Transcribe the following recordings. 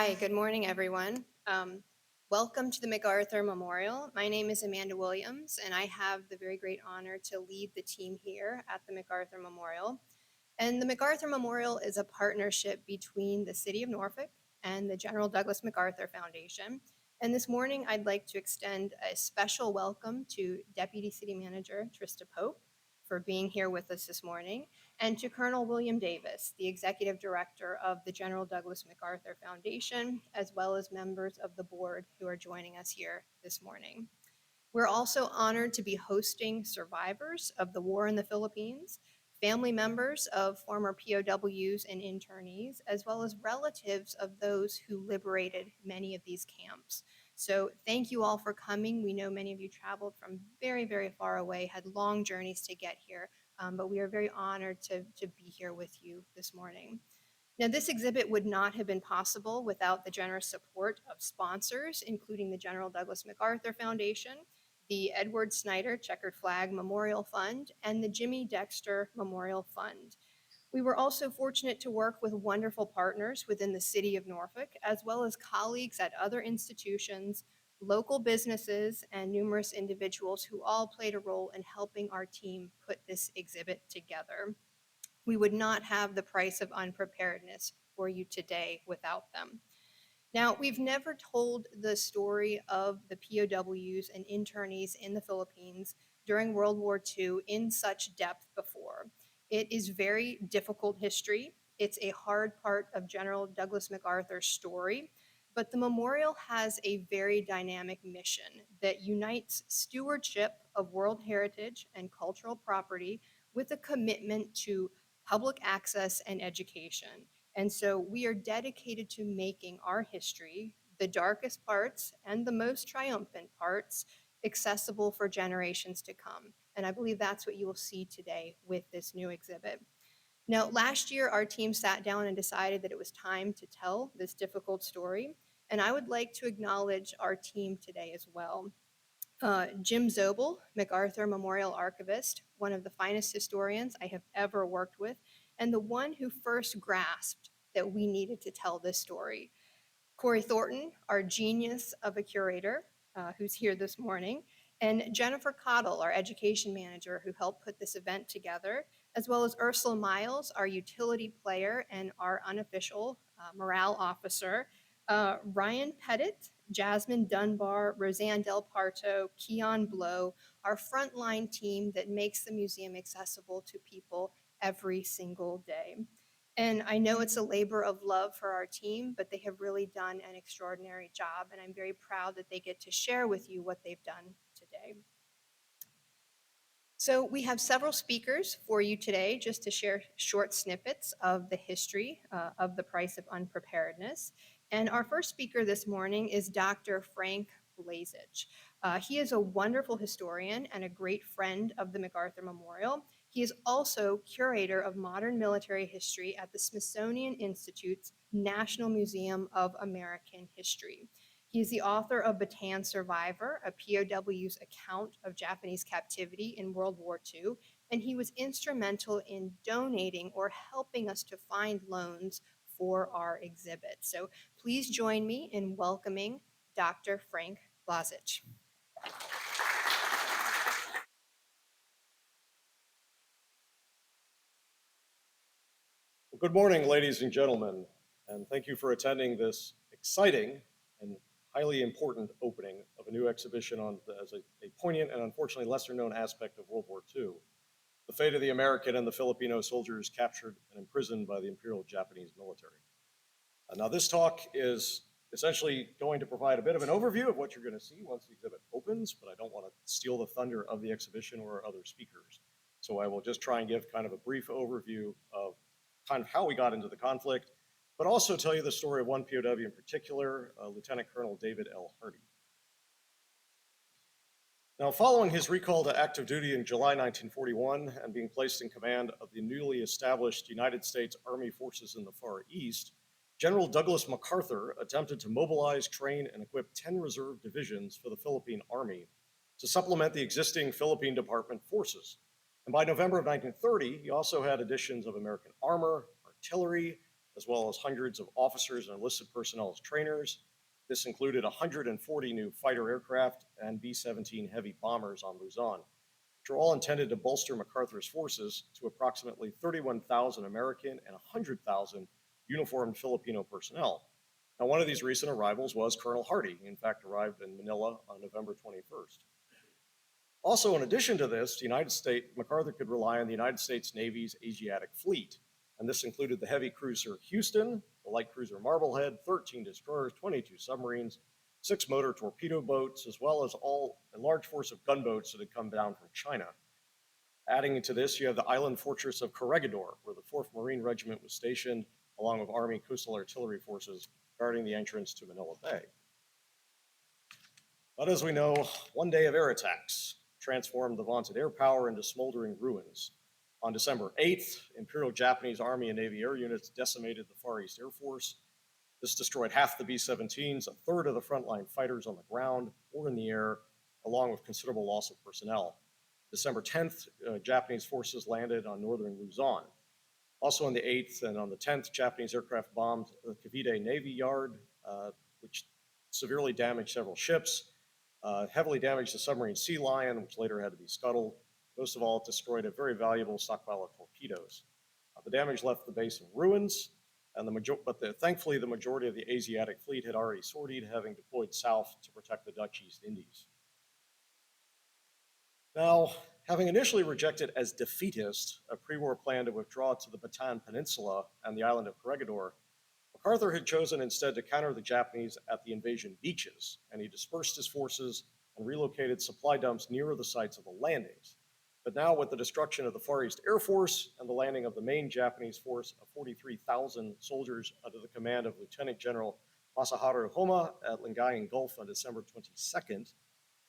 Hi, good morning, everyone. Welcome to the MacArthur Memorial. My name is Amanda Williams, and I have the very great honor to lead the team here at the MacArthur Memorial. And the MacArthur Memorial is a partnership between the City of Norfolk and the General Douglas MacArthur Foundation. And this morning, I'd like to extend a special welcome to Deputy City Manager Trista Pope for being here with us this morning, and to Colonel William Davis, the Executive Director of the General Douglas MacArthur Foundation, as well as members of the board who are joining us here this morning. We're also honored to be hosting survivors of the war in the Philippines, family members of former POWs and internees, as well as relatives of those who liberated many of these camps. So thank you all for coming. We know many of you traveled from very, very far away, had long journeys to get here, but we are very honored to be here with you this morning. Now, this exhibit would not have been possible without the generous support of sponsors, including the General Douglas MacArthur Foundation, the Edward Snyder Checkered Flag Memorial Fund, and the Jimmy Dexter Memorial Fund. We were also fortunate to work with wonderful partners within the City of Norfolk, as well as colleagues at other institutions, local businesses, and numerous individuals who all played a role in helping our team put this exhibit together. We would not have the price of unpreparedness for you today without them. Now, we've never told the story of the POWs and internees in the Philippines during World War II in such depth before. It is very difficult history. It's a hard part of General Douglas MacArthur's story, but the memorial has a very dynamic mission that unites stewardship of world heritage and cultural property with a commitment to public access and education. And so we are dedicated to making our history, the darkest parts and the most triumphant parts, accessible for generations to come. And I believe that's what you will see today with this new exhibit. Now, last year, our team sat down and decided that it was time to tell this difficult story. And I would like to acknowledge our team today as well. Jim Zobel, MacArthur Memorial Archivist, one of the finest historians I have ever worked with, and the one who first grasped that we needed to tell this story. Corey Thornton, our genius of a curator, who's here this morning, and Jennifer Cottle, our education manager, who helped put this event together, as well as Ursula Miles, our utility player and our unofficial morale officer, Ryan Pettit, Jasmine Dunbar, Roseanne Del Parto, Keon Blow, our frontline team that makes the museum accessible to people every single day. And I know it's a labor of love for our team, but they have really done an extraordinary job, and I'm very proud that they get to share with you what they've done today. So we have several speakers for you today just to share short snippets of the history of the price of unpreparedness. And our first speaker this morning is Dr. Frank Blazich. He is a wonderful historian and a great friend of the MacArthur Memorial. He is also curator of modern military history at the Smithsonian Institute's National Museum of American History. He is the author of Bataan Survivor, a POW's account of Japanese captivity in World War II, and he was instrumental in donating or helping us to find loans for our exhibit. So please join me in welcoming Dr. Frank Blazich. Well, good morning, ladies and gentlemen, and thank you for attending this exciting and highly important opening of a new exhibition on as a poignant and unfortunately lesser known aspect of World War II, the fate of the American and the Filipino soldiers captured and imprisoned by the Imperial Japanese military. Now this talk is essentially going to provide a bit of an overview of what you're going to see once the exhibit opens, but I don't want to steal the thunder of the exhibition or other speakers. So I will just try and give kind of a brief overview of kind of how we got into the conflict, but also tell you the story of one POW in particular, Lieutenant Colonel David L. Hardy. Now, following his recall to active duty in July 1941 and being placed in command of the newly established United States Army forces in the Far East, General Douglas MacArthur attempted to mobilize, train, and equip 10 reserve divisions for the Philippine Army to supplement the existing Philippine Department forces. And by November of 1930, he also had additions of American armor, artillery, as well as hundreds of officers and enlisted personnel as trainers. This included 140 new fighter aircraft and B-17 heavy bombers on Luzon, which are all intended to bolster MacArthur's forces to approximately 31,000 American and 100,000 uniformed Filipino personnel. Now, one of these recent arrivals was Colonel Hardy. He, in fact, arrived in Manila on November 21st. Also, in addition to this, MacArthur could rely on the United States Navy's Asiatic Fleet, and this included the heavy cruiser Houston, the light cruiser Marblehead, 13 destroyers, 22 submarines, 6 motor torpedo boats, as well as a large force of gunboats that had come down from China. Adding to this, you have the island fortress of Corregidor, where the 4th Marine Regiment was stationed, along with Army Coastal Artillery forces guarding the entrance to Manila Bay. But as we know, one day of air attacks transformed the vaunted air power into smoldering ruins. On December 8th, Imperial Japanese Army and Navy air units decimated the Far East Air Force. This destroyed half the B-17s, a third of the frontline fighters on the ground or in the air, along with considerable loss of personnel. December 10th, Japanese forces landed on northern Luzon. Also on the 8th and on the 10th, Japanese aircraft bombed the Cavite Navy Yard, which severely damaged several ships. Heavily damaged the submarine Sea Lion, which later had to be scuttled. Most of all, it destroyed a very valuable stockpile of torpedoes. The damage left the base in ruins, thankfully the majority of the Asiatic fleet had already sortied, having deployed south to protect the Dutch East Indies. Now, having initially rejected as defeatist a pre-war plan to withdraw to the Bataan Peninsula and the island of Corregidor, MacArthur had chosen instead to counter the Japanese at the invasion beaches, and he dispersed his forces and relocated supply dumps nearer the sites of the landings. But now, with the destruction of the Far East Air Force and the landing of the main Japanese force of 43,000 soldiers under the command of Lieutenant General Masaharu Homa at Lingayen Gulf on December 22nd,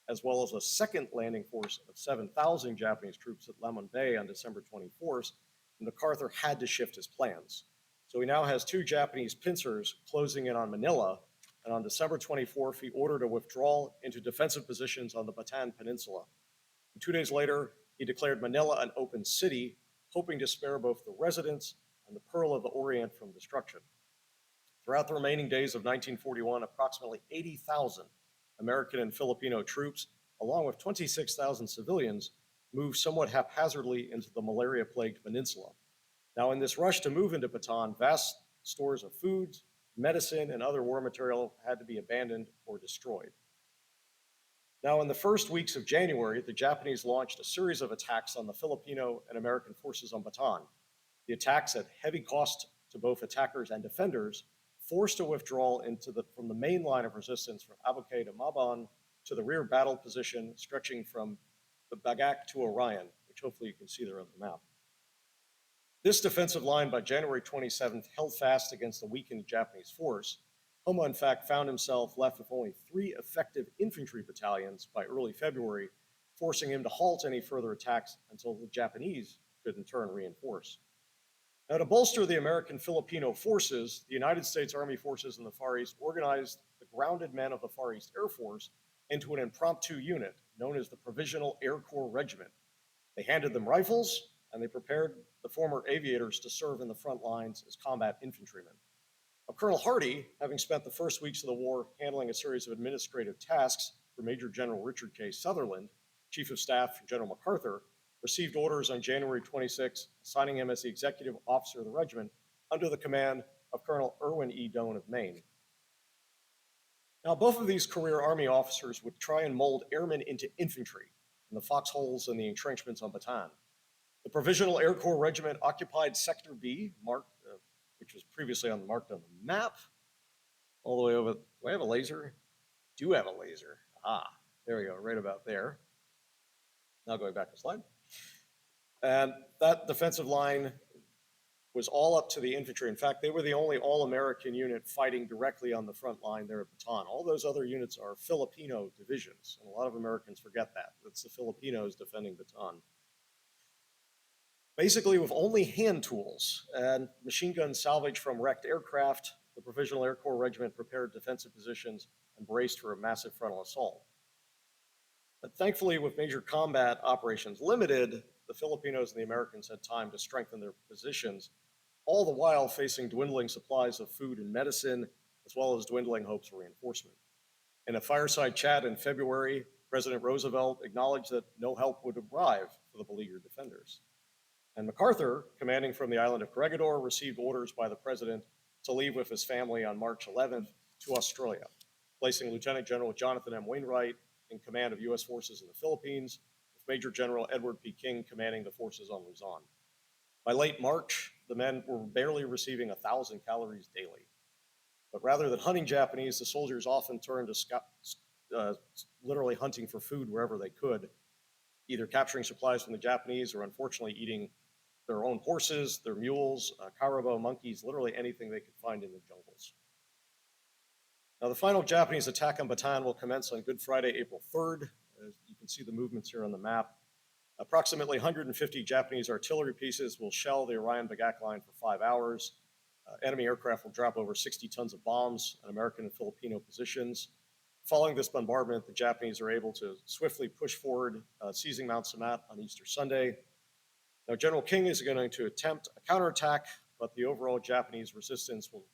as well as a second landing force of 7,000 Japanese troops at Lemon Bay on December 24th, MacArthur had to shift his plans. So he now has 2 Japanese pincers closing in on Manila, and on December 24th, he ordered a withdrawal into defensive positions on the Bataan Peninsula. And 2 days later, he declared Manila an open city, hoping to spare both the residents and the Pearl of the Orient from destruction. Throughout the remaining days of 1941, approximately 80,000 American and Filipino troops, along with 26,000 civilians, moved somewhat haphazardly into the malaria-plagued peninsula. Now, in this rush to move into Bataan, vast stores of food, medicine, and other war material had to be abandoned or destroyed. Now, in the first weeks of January, the Japanese launched a series of attacks on the Filipino and American forces on Bataan. The attacks, at heavy cost to both attackers and defenders, forced a withdrawal from the main line of resistance from Abucay to Maban to the rear battle position stretching from the Bagak to Orion, which hopefully you can see there on the map. This defensive line by January 27th held fast against the weakened Japanese force. Homa, in fact, found himself left with only 3 effective infantry battalions by early February, forcing him to halt any further attacks until the Japanese could in turn reinforce. Now, to bolster the American-Filipino forces, the United States Army forces in the Far East organized the grounded men of the Far East Air Force into an impromptu unit known as the Provisional Air Corps Regiment. They handed them rifles, and they prepared the former aviators to serve in the front lines as combat infantrymen. Now, Colonel Hardy, having spent the first weeks of the war handling a series of administrative tasks for Major General Richard K. Sutherland, Chief of Staff for General MacArthur, received orders on January 26, assigning him as the executive officer of the regiment under the command of Colonel Irwin E. Doan of Maine. Now, both of these career Army officers would try and mold airmen into infantry in the foxholes and the entrenchments on Bataan. The Provisional Air Corps Regiment occupied Sector B, which was previously marked on the map, all the way over. Do I have a laser? Do have a laser. There we go, right about there. Now going back a slide. And that defensive line was all up to the infantry. In fact, they were the only all-American unit fighting directly on the front line there at Bataan. All those other units are Filipino divisions, and a lot of Americans forget that. It's the Filipinos defending Bataan. Basically, with only hand tools and machine guns salvaged from wrecked aircraft, the Provisional Air Corps Regiment prepared defensive positions and braced for a massive frontal assault. But thankfully, with major combat operations limited, the Filipinos and the Americans had time to strengthen their positions all the while facing dwindling supplies of food and medicine, as well as dwindling hopes for reinforcement. In a fireside chat in February, President Roosevelt acknowledged that no help would arrive for the beleaguered defenders. And MacArthur, commanding from the island of Corregidor, received orders by the president to leave with his family on March 11th to Australia, placing Lieutenant General Jonathan M. Wainwright in command of U.S. forces in the Philippines, with Major General Edward P. King commanding the forces on Luzon. By late March, the men were barely receiving 1,000 calories daily. But rather than hunting Japanese, the soldiers often turned to literally hunting for food wherever they could, either capturing supplies from the Japanese or unfortunately eating their own horses, their mules, caribou, monkeys, literally anything they could find in the jungles. Now, the final Japanese attack on Bataan will commence on Good Friday, April 3rd. As you can see the movements here on the map. Approximately 150 Japanese artillery pieces will shell the Orion Bagak line for 5 hours. Enemy aircraft will drop over 60 tons of bombs on American and Filipino positions. Following this bombardment, the Japanese are able to swiftly push forward, seizing Mount Samat on Easter Sunday. Now, General King is going to attempt a counterattack, but the overall Japanese resistance will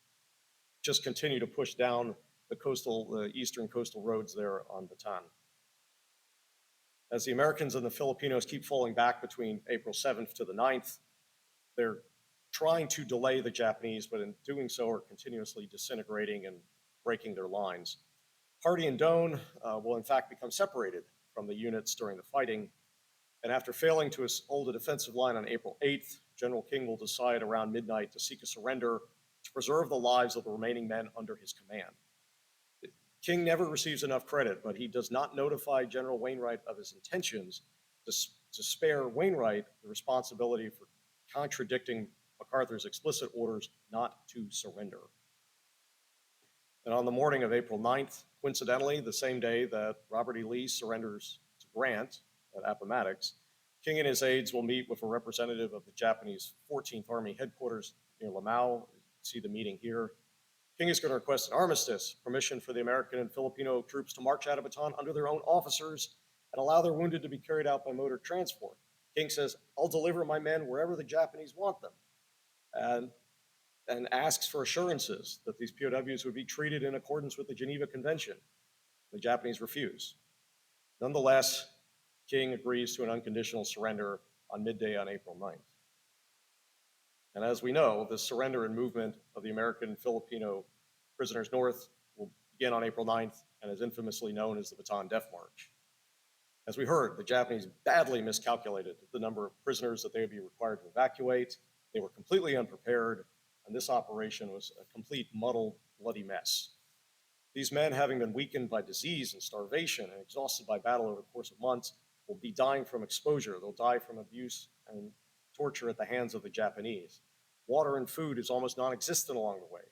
just continue to push down the eastern coastal roads there on Bataan. As the Americans and the Filipinos keep falling back between April 7th to the 9th, they're trying to delay the Japanese, but in doing so are continuously disintegrating and breaking their lines. Hardee and Doane will in fact become separated from the units during the fighting, and after failing to hold a defensive line on April 8th, General King will decide around midnight to seek a surrender to preserve the lives of the remaining men under his command. King never receives enough credit, but he does not notify General Wainwright of his intentions to spare Wainwright the responsibility for contradicting MacArthur's explicit orders not to surrender. And on the morning of April 9th, coincidentally, the same day that Robert E. Lee surrenders to Grant at Appomattox, King and his aides will meet with a representative of the Japanese 14th Army headquarters near Lamau. You see the meeting here. King is going to request an armistice, permission for the American and Filipino troops to march out of Bataan under their own officers and allow their wounded to be carried out by motor transport. King says, "I'll deliver my men wherever the Japanese want them," and asks for assurances that these POWs would be treated in accordance with the Geneva Convention. The Japanese refuse. Nonetheless, King agrees to an unconditional surrender on midday on April 9th. And as we know, the surrender and movement of the American and Filipino prisoners north will begin on April 9th and is infamously known as the Bataan Death March. As we heard, the Japanese badly miscalculated the number of prisoners that they would be required to evacuate. They were completely unprepared, and this operation was a complete muddled, bloody mess. These men, having been weakened by disease and starvation and exhausted by battle over the course of months, will be dying from exposure. They'll die from abuse and torture at the hands of the Japanese. Water and food is almost non-existent along the way.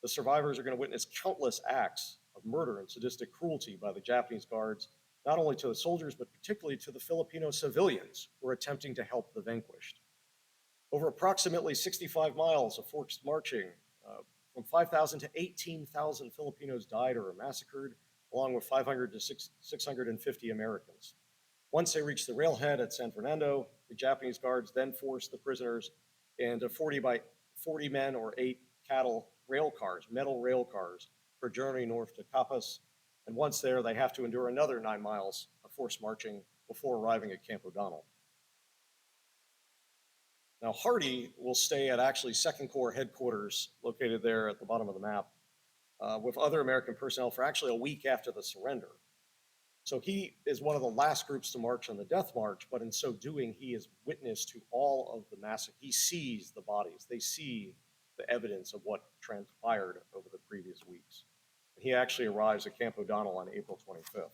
The survivors are going to witness countless acts of murder and sadistic cruelty by the Japanese guards, not only to the soldiers, but particularly to the Filipino civilians who are attempting to help the vanquished. Over approximately 65 miles of forced marching, from 5,000 to 18,000 Filipinos died or were massacred, along with 500 to 650 Americans. Once they reached the railhead at San Fernando, the Japanese guards then forced the prisoners into 40 by 40 men or 8 cattle rail cars, metal rail cars, for a journey north to Capas. And once there, they have to endure another 9 miles of forced marching before arriving at Camp O'Donnell. Now, Hardee will stay at actually 2nd Corps headquarters, located there at the bottom of the map, with other American personnel for actually a week after the surrender. So he is one of the last groups to march on the Death March, but in so doing, he is witness to all of the massacre. He sees the bodies. They see the evidence of what transpired over the previous weeks. And he actually arrives at Camp O'Donnell on April 25th.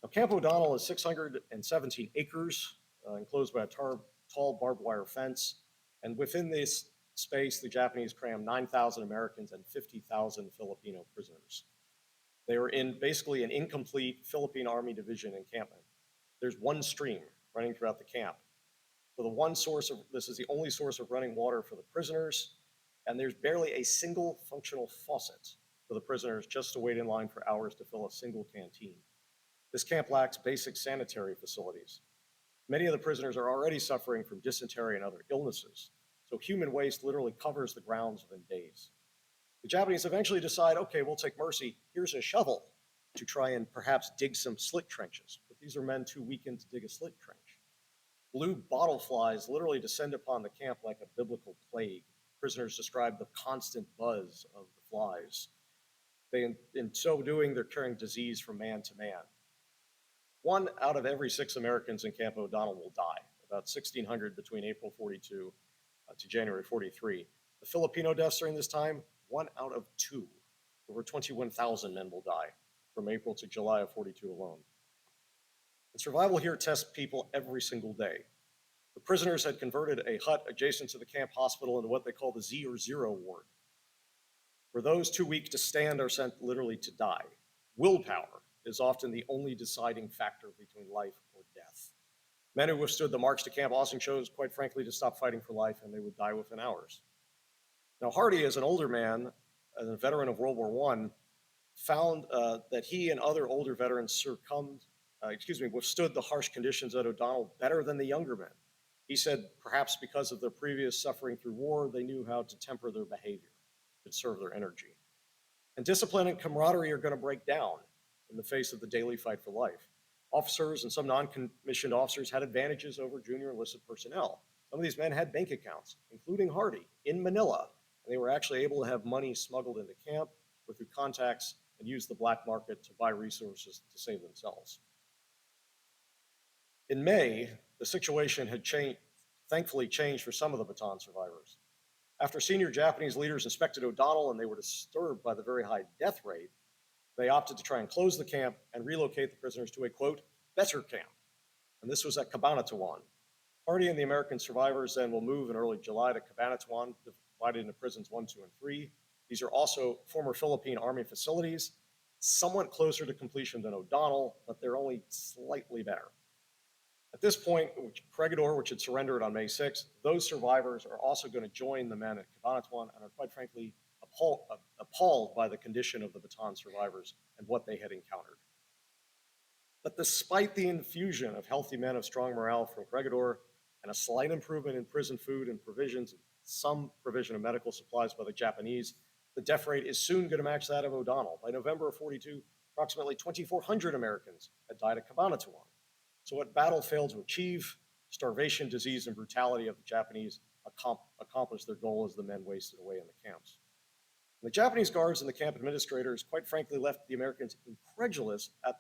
Now, Camp O'Donnell is 617 acres, enclosed by a tall barbed wire fence. And within this space, the Japanese crammed 9,000 Americans and 50,000 Filipino prisoners. They were in basically an incomplete Philippine Army division encampment. There's one stream running throughout the camp. This is the only source of running water for the prisoners, and there's barely a single functional faucet for the prisoners just to wait in line for hours to fill a single canteen. This camp lacks basic sanitary facilities. Many of the prisoners are already suffering from dysentery and other illnesses. So human waste literally covers the grounds within days. The Japanese eventually decide, okay, we'll take mercy. Here's a shovel to try and perhaps dig some slit trenches. But these are men too weakened to dig a slit trench. Blue bottle flies literally descend upon the camp like a biblical plague. Prisoners describe the constant buzz of the flies. In so doing, they're carrying disease from man to man. 1 out of every 6 Americans in Camp O'Donnell will die, about 1,600 between April 42 to January 43. The Filipino deaths during this time, 1 out of 2. Over 21,000 men will die from April to July of 42 alone. And survival here tests people every single day. The prisoners had converted a hut adjacent to the camp hospital into what they call the Z or Zero ward, where those too weak to stand are sent literally to die. Willpower is often the only deciding factor between life or death. Men who withstood the march to camp often chose, quite frankly, to stop fighting for life, and they would die within hours. Now, Hardy, as an older man, as a veteran of World War I, found that he and other older veterans withstood the harsh conditions at O'Donnell better than the younger men. He said perhaps because of their previous suffering through war, they knew how to temper their behavior, conserve their energy. And discipline and camaraderie are going to break down in the face of the daily fight for life. Officers and some non-commissioned officers had advantages over junior enlisted personnel. Some of these men had bank accounts, including Hardy, in Manila, and they were actually able to have money smuggled into camp or through contacts and use the black market to buy resources to save themselves. In May, the situation had thankfully changed for some of the Bataan survivors. After senior Japanese leaders inspected O'Donnell and they were disturbed by the very high death rate, they opted to try and close the camp and relocate the prisoners to a, quote, better camp. And this was at Cabanatuan. Hardy and the American survivors then will move in early July to Cabanatuan, divided into prisons 1, 2, and 3. These are also former Philippine Army facilities, somewhat closer to completion than O'Donnell, but they're only slightly better. At this point, Corregidor, which had surrendered on May 6th, those survivors are also going to join the men at Cabanatuan and are quite frankly appalled by the condition of the Bataan survivors and what they had encountered. But despite the infusion of healthy men of strong morale from Corregidor and a slight improvement in prison food and provisions, some provision of medical supplies by the Japanese, the death rate is soon going to match that of O'Donnell. By November of 42, approximately 2,400 Americans had died at Cabanatuan. So what battle failed to achieve, starvation, disease, and brutality of the Japanese accomplished their goal as the men wasted away in the camps. And the Japanese guards and the camp administrators, quite frankly, left the Americans incredulous at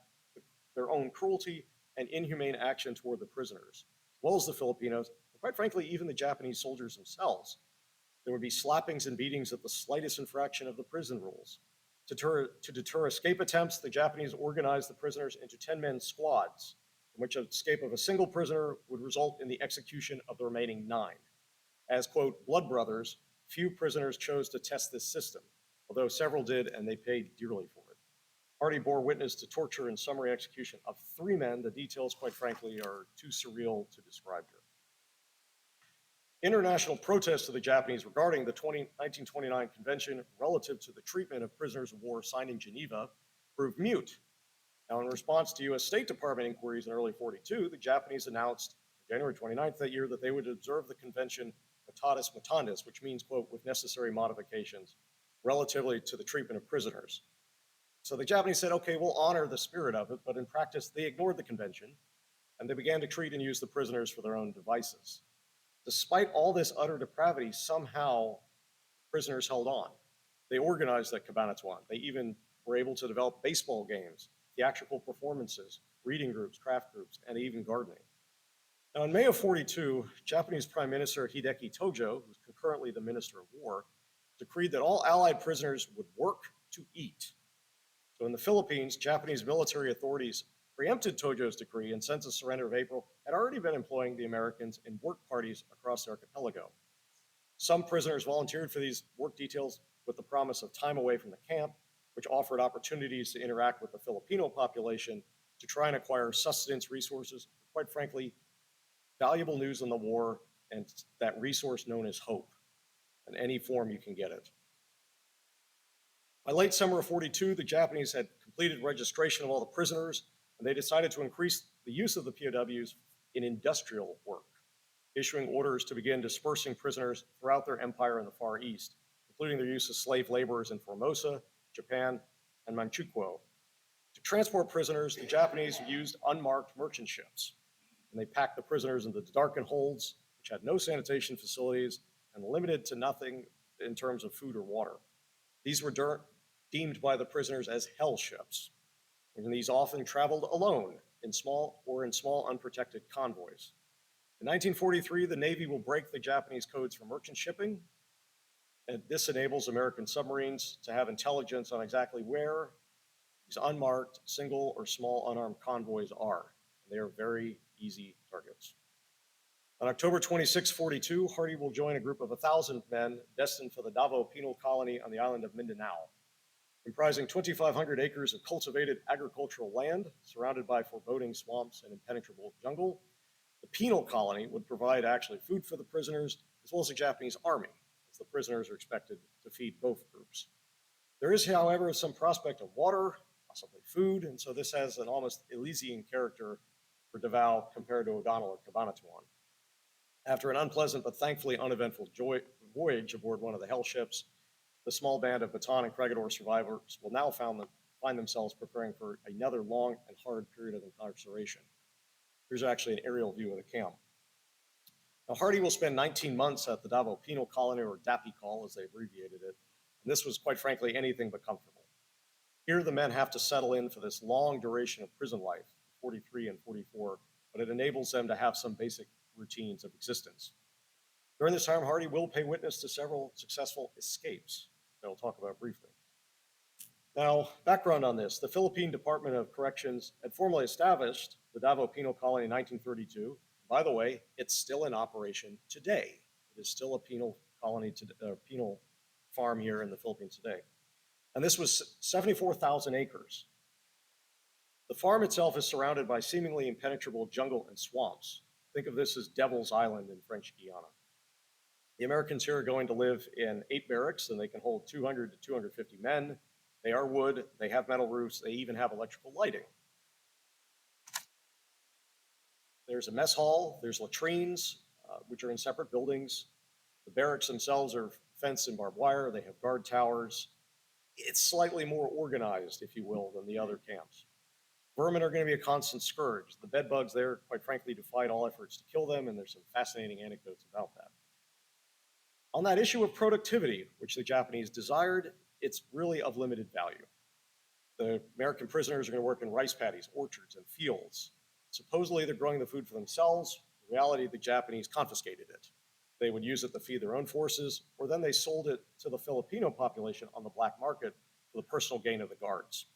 their own cruelty and inhumane action toward the prisoners, as well as the Filipinos, and quite frankly, even the Japanese soldiers themselves. There would be slappings and beatings at the slightest infraction of the prison rules. To deter escape attempts, the Japanese organized the prisoners into 10-man squads, from which escape of a single prisoner would result in the execution of the remaining 9. As, quote, blood brothers, few prisoners chose to test this system, although several did, and they paid dearly for it. Hardy bore witness to torture and summary execution of 3 men. The details, quite frankly, are too surreal to describe here. International protests to the Japanese regarding the 1929 convention relative to the treatment of prisoners of war signed in Geneva proved mute. Now, in response to U.S. State Department inquiries in early 42, the Japanese announced on January 29th that year that they would observe the convention mutatis mutandis, which means, quote, with necessary modifications, relatively to the treatment of prisoners. So the Japanese said, okay, we'll honor the spirit of it, but in practice, they ignored the convention, and they began to treat and use the prisoners for their own devices. Despite all this utter depravity, somehow prisoners held on. They organized at Cabanatuan. They even were able to develop baseball games, theatrical performances, reading groups, craft groups, and even gardening. Now, in May of 42, Japanese Prime Minister Hideki Tojo, who's concurrently the Minister of War, decreed that all Allied prisoners would work to eat. So in the Philippines, Japanese military authorities preempted Tojo's decree, and since the surrender of April, had already been employing the Americans in work parties across the archipelago. Some prisoners volunteered for these work details with the promise of time away from the camp, which offered opportunities to interact with the Filipino population to try and acquire sustenance resources, quite frankly, valuable news on the war and that resource known as hope, in any form you can get it. By late summer of 42, the Japanese had completed registration of all the prisoners, and they decided to increase the use of the POWs in industrial work. issuing orders to begin dispersing prisoners throughout their empire in the Far East, including their use of slave laborers in Formosa, Japan, and Manchukuo. To transport prisoners, the Japanese used unmarked merchant ships, and they packed the prisoners into darkened holds, which had no sanitation facilities and limited to nothing in terms of food or water. These were deemed by the prisoners as hell ships, and these often traveled alone in small unprotected convoys. In 1943, the Navy will break the Japanese codes for merchant shipping, and this enables American submarines to have intelligence on exactly where these unmarked, single or small unarmed convoys are. And they are very easy targets. On October 26, 42, Hardy will join a group of 1,000 men destined for the Davao penal colony on the island of Mindanao, comprising 2,500 acres of cultivated agricultural land surrounded by foreboding swamps and impenetrable jungle. The penal colony would provide actually food for the prisoners as well as the Japanese army, as the prisoners are expected to feed both groups. There is, however, some prospect of water, possibly food, and so this has an almost Elysian character for Davao compared to O'Donnell or Cabanatuan. After an unpleasant but thankfully uneventful voyage aboard one of the hell ships, the small band of Bataan and Corregidor survivors will now find themselves preparing for another long and hard period of incarceration. Here's actually an aerial view of the camp. Now, Hardy will spend 19 months at the Davao Penal Colony, or DAPI as they abbreviated it, and this was, quite frankly, anything but comfortable. Here, the men have to settle in for this long duration of prison life, 43 and 44, but it enables them to have some basic routines of existence. During this time, Hardy will pay witness to several successful escapes that I'll talk about briefly. Now, background on this. The Philippine Department of Corrections had formally established the Davao Penal Colony in 1932. By the way, it's still in operation today. It is still a penal colony, penal farm here in the Philippines today. And this was 74,000 acres. The farm itself is surrounded by seemingly impenetrable jungle and swamps. Think of this as Devil's Island in French Guiana. The Americans here are going to live in 8 barracks, and they can hold 200 to 250 men. They are wood, they have metal roofs, they even have electrical lighting. There's a mess hall, there's latrines, which are in separate buildings. The barracks themselves are fenced and barbed wire, they have guard towers. It's slightly more organized, if you will, than the other camps. Vermin are going to be a constant scourge. The bed bugs there, quite frankly, defied all efforts to kill them, and there's some fascinating anecdotes about that. On that issue of productivity, which the Japanese desired, it's really of limited value. The American prisoners are going to work in rice paddies, orchards, and fields. Supposedly, they're growing the food for themselves. In reality, the Japanese confiscated it. They would use it to feed their own forces, or then they sold it to the Filipino population on the black market for the personal gain of the guards.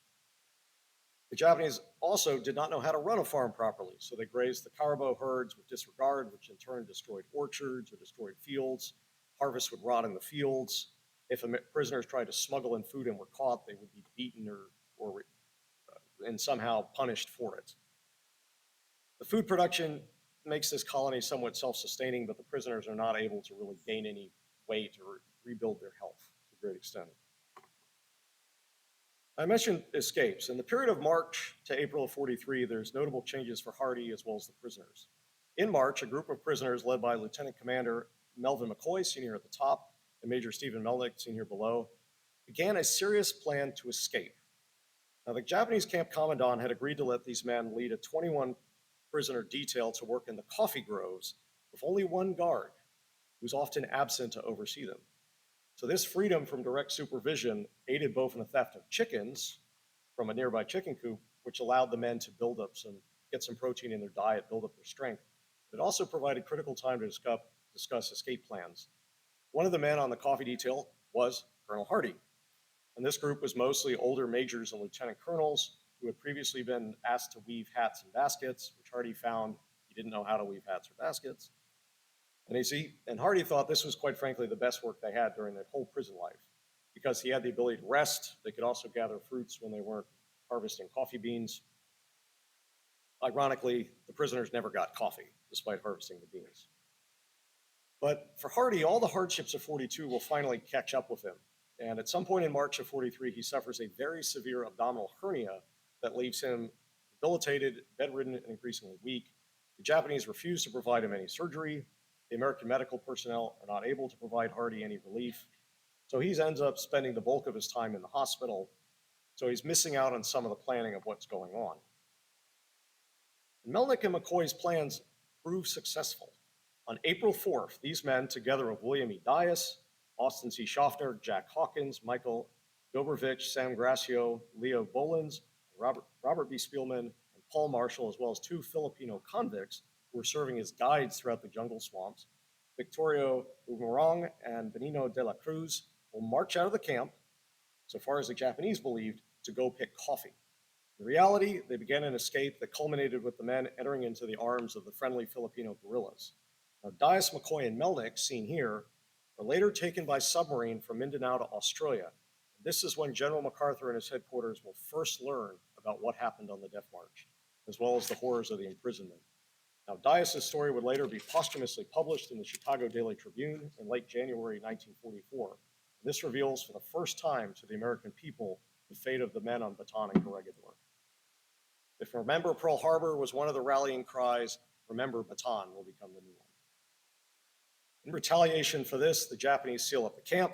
The Japanese also did not know how to run a farm properly, so they grazed the caribou herds with disregard, which in turn destroyed orchards or destroyed fields. Harvests would rot in the fields. If prisoners tried to smuggle in food and were caught, they would be beaten and somehow punished for it. The food production makes this colony somewhat self-sustaining, but the prisoners are not able to really gain any weight or rebuild their health to a great extent. I mentioned escapes. In the period of March to April of 43, there's notable changes for Hardy as well as the prisoners. In March, a group of prisoners led by Lieutenant Commander Melvin McCoy, senior at the top, and Major Stephen Melnick, senior below, began a serious plan to escape. Now, the Japanese camp commandant had agreed to let these men lead a 21-prisoner detail to work in the coffee groves with only one guard, who's often absent to oversee them. So this freedom from direct supervision aided both in the theft of chickens from a nearby chicken coop, which allowed the men to get some protein in their diet, build up their strength. It also provided critical time to discuss escape plans. One of the men on the coffee detail was Colonel Hardy. And this group was mostly older majors and lieutenant colonels who had previously been asked to weave hats and baskets, which Hardy found he didn't know how to weave hats or baskets. And Hardy thought this was, quite frankly, the best work they had during their whole prison life, because he had the ability to rest. They could also gather fruits when they weren't harvesting coffee beans. Ironically, the prisoners never got coffee, despite harvesting the beans. But for Hardy, all the hardships of 42 will finally catch up with him. And at some point in March of 43, he suffers a very severe abdominal hernia that leaves him debilitated, bedridden, and increasingly weak. The Japanese refuse to provide him any surgery. The American medical personnel are not able to provide Hardy any relief. So he ends up spending the bulk of his time in the hospital. So he's missing out on some of the planning of what's going on. Melnick and McCoy's plans proved successful. On April 4th, these men, together with William E. Dias, Austin C. Schaffner, Jack Hawkins, Michael Dobrovich, Sam Gracio, Leo Bolins, Robert B. Spielman, and Paul Marshall, as well as 2 Filipino convicts who were serving as guides throughout the jungle swamps, Victorio Umorong and Benino de la Cruz, will march out of the camp, so far as the Japanese believed, to go pick coffee. In reality, they began an escape that culminated with the men entering into the arms of the friendly Filipino guerrillas. Now, Dias, McCoy, and Melnick, seen here, were later taken by submarine from Mindanao to Australia. This is when General MacArthur and his headquarters will first learn about what happened on the Death March, as well as the horrors of the imprisonment. Now, Dias' story would later be posthumously published in the Chicago Daily Tribune in late January 1944. This reveals for the first time to the American people the fate of the men on Bataan and Corregidor. If Remember Pearl Harbor was one of the rallying cries, Remember Bataan will become the new one. In retaliation for this, the Japanese seal up the camp,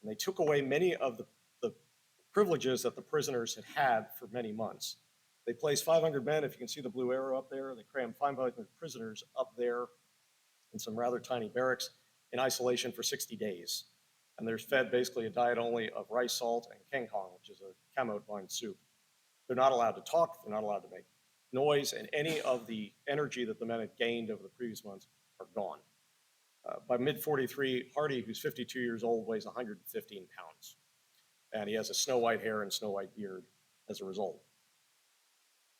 and they took away many of the privileges that the prisoners had for many months. They placed 500 men, if you can see the blue arrow up there, they crammed 500 prisoners up there in some rather tiny barracks in isolation for 60 days. And they're fed basically a diet only of rice, salt, and kangkong, which is a camote vine soup. They're not allowed to talk, they're not allowed to make noise, and any of the energy that the men had gained over the previous months are gone. By mid-43, Hardy, who's 52 years old, weighs 115 pounds. And he has a snow white hair and snow white beard as a result.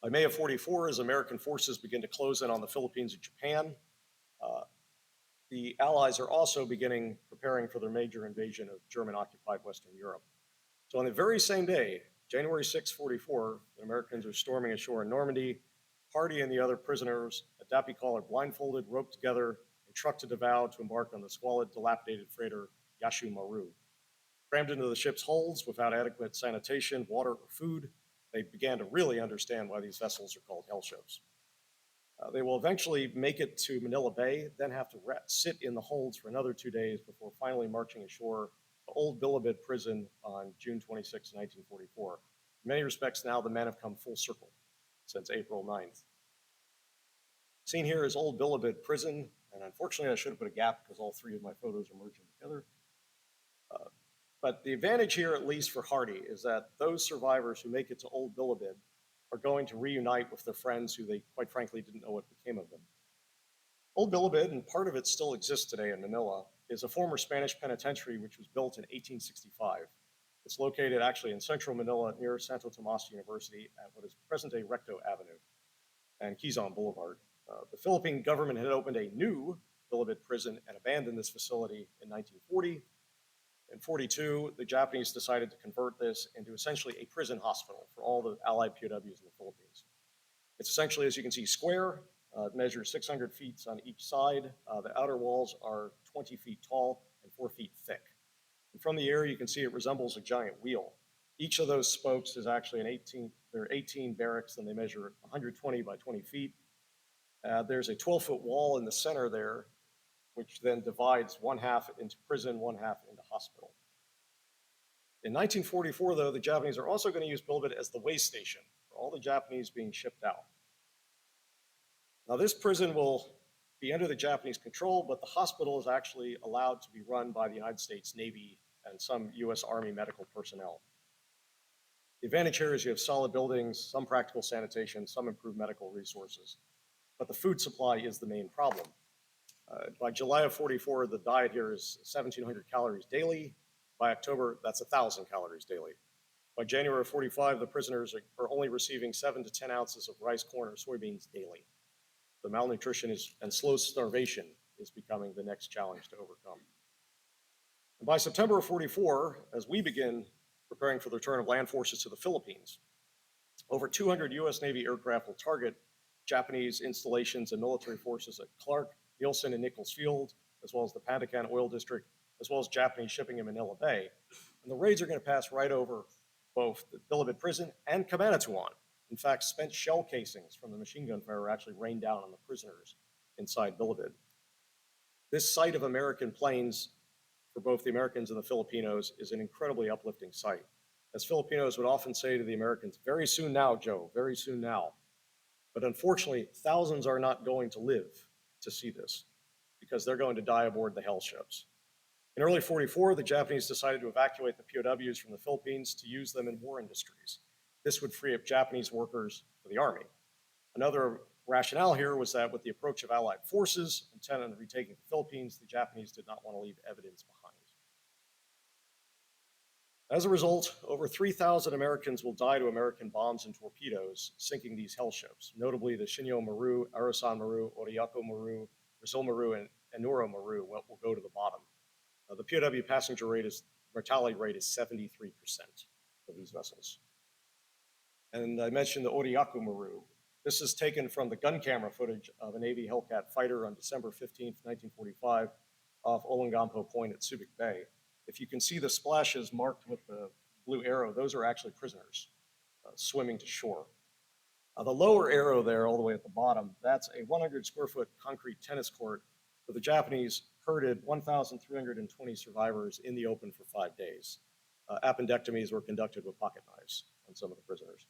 By May of 44, as American forces begin to close in on the Philippines and Japan, the Allies are also preparing for their major invasion of German-occupied Western Europe. So on the very same day, January 6, 44, the Americans are storming ashore in Normandy. Hardy and the other prisoners at Dapical are blindfolded, roped together, and trucked to Davao to embark on the squalid, dilapidated freighter Yashu Maru. Crammed into the ship's holds without adequate sanitation, water, or food, they began to really understand why these vessels are called hell ships. They will eventually make it to Manila Bay, then have to sit in the holds for another 2 days before finally marching ashore to Old Bilibid prison on June 26, 1944. In many respects now, the men have come full circle since April 9th. Seen here is Old Bilibid prison, and unfortunately I should have put a gap because all 3 of my photos are merging together. But the advantage here, at least for Hardy, is that those survivors who make it to Old Bilibid are going to reunite with their friends who they, quite frankly, didn't know what became of them. Old Bilibid, and part of it still exists today in Manila, is a former Spanish penitentiary which was built in 1865. It's located actually in central Manila near Santo Tomas University at what is present-day Recto Avenue and Quezon Boulevard. The Philippine government had opened a new Bilibid prison and abandoned this facility in 1940. In 42, the Japanese decided to convert this into essentially a prison hospital for all the Allied POWs in the Philippines. It's essentially, as you can see, square. It measures 600 feet on each side. The outer walls are 20 feet tall and 4 feet thick. And from the air, you can see it resembles a giant wheel. Each of those spokes is actually there are 18 barracks, and they measure 120 by 20 feet. There's a 12-foot wall in the center there, which then divides one half into prison, one half into hospital. In 1944, though, the Japanese are also going to use Bilibid as the way station for all the Japanese being shipped out. Now, this prison will be under the Japanese control, but the hospital is actually allowed to be run by the United States Navy and some US Army medical personnel. The advantage here is you have solid buildings, some practical sanitation, some improved medical resources, but the food supply is the main problem. By July of 44, the diet here is 1,700 calories daily. By October, that's 1,000 calories daily. By January of 45, the prisoners are only receiving 7 to 10 ounces of rice, corn, or soybeans daily. The malnutrition and slow starvation is becoming the next challenge to overcome. And by September of 44, as we begin preparing for the return of land forces to the Philippines, over 200 US Navy aircraft will target Japanese installations and military forces at Clark, Nielsen, and Nichols Field, as well as the Pandacan Oil District, as well as Japanese shipping in Manila Bay. And the raids are going to pass right over both the Bilibid prison and Cabanatuan. In fact, spent shell casings from the machine gun fire actually rained down on the prisoners inside Bilibid. This sight of American planes for both the Americans and the Filipinos is an incredibly uplifting sight. As Filipinos would often say to the Americans, very soon now, Joe, very soon now. But unfortunately, thousands are not going to live to see this because they're going to die aboard the hell ships. In early 44, the Japanese decided to evacuate the POWs from the Philippines to use them in war industries. This would free up Japanese workers for the army. Another rationale here was that with the approach of Allied forces intent on retaking the Philippines, the Japanese did not want to leave evidence behind. As a result, over 3,000 Americans will die to American bombs and torpedoes sinking these hell ships, notably the Shinyo Maru, Arasan Maru, Oriyako Maru, Brazil Maru, and Enura Maru will go to the bottom. The POW passenger mortality rate is 73% of these vessels. And I mentioned the Oriyako Maru. This is taken from the gun camera footage of a Navy Hellcat fighter on December 15th, 1945, off Olangampo Point at Subic Bay. If you can see the splashes marked with the blue arrow, those are actually prisoners swimming to shore. The lower arrow there, all the way at the bottom, that's a 100 square foot concrete tennis court where the Japanese herded 1,320 survivors in the open for 5 days. Appendectomies were conducted with pocket knives on some of the prisoners.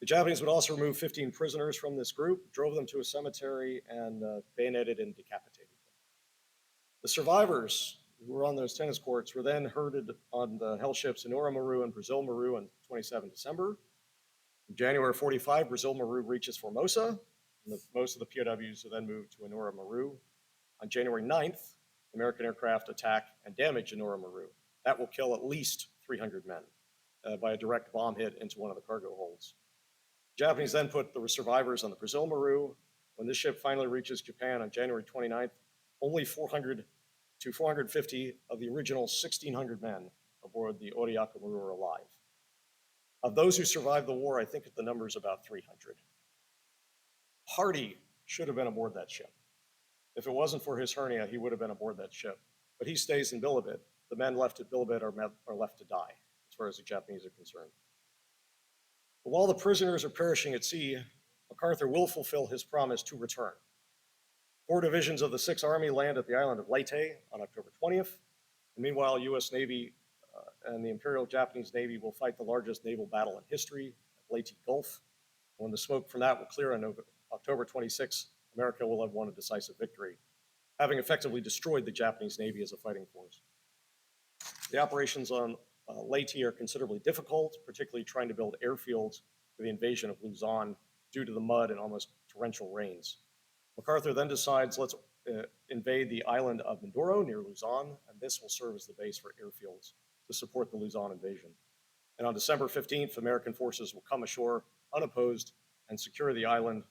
The Japanese would also remove 15 prisoners from this group, drove them to a cemetery, and bayoneted and decapitated them. The survivors who were on those tennis courts were then herded on the hell ships Enura Maru and Brazil Maru on 27 December. In January 45, Brazil Maru reaches Formosa, and most of the POWs are then moved to Enura Maru. On January 9th, American aircraft attack and damage Enura Maru. That will kill at least 300 men by a direct bomb hit into one of the cargo holds. The Japanese then put the survivors on the Brazil Maru. When this ship finally reaches Japan on January 29th, only 400 to 450 of the original 1,600 men aboard the Oriyako Maru are alive. Of those who survived the war, I think the number is about 300. Hardy should have been aboard that ship. If it wasn't for his hernia, he would have been aboard that ship. But he stays in Bilibid. The men left at Bilibid are left to die, as far as the Japanese are concerned. But while the prisoners are perishing at sea, MacArthur will fulfill his promise to return. 4 divisions of the 6th Army land at the island of Leyte on October 20th. And meanwhile, U.S. Navy and the Imperial Japanese Navy will fight the largest naval battle in history at Leyte Gulf. When the smoke from that will clear on October 26th, America will have won a decisive victory, having effectively destroyed the Japanese Navy as a fighting force. The operations on Leyte are considerably difficult, particularly trying to build airfields for the invasion of Luzon due to the mud and almost torrential rains. MacArthur then decides, let's invade the island of Mindoro near Luzon, and this will serve as the base for airfields to support the Luzon invasion. And on December 15th, American forces will come ashore unopposed and secure the island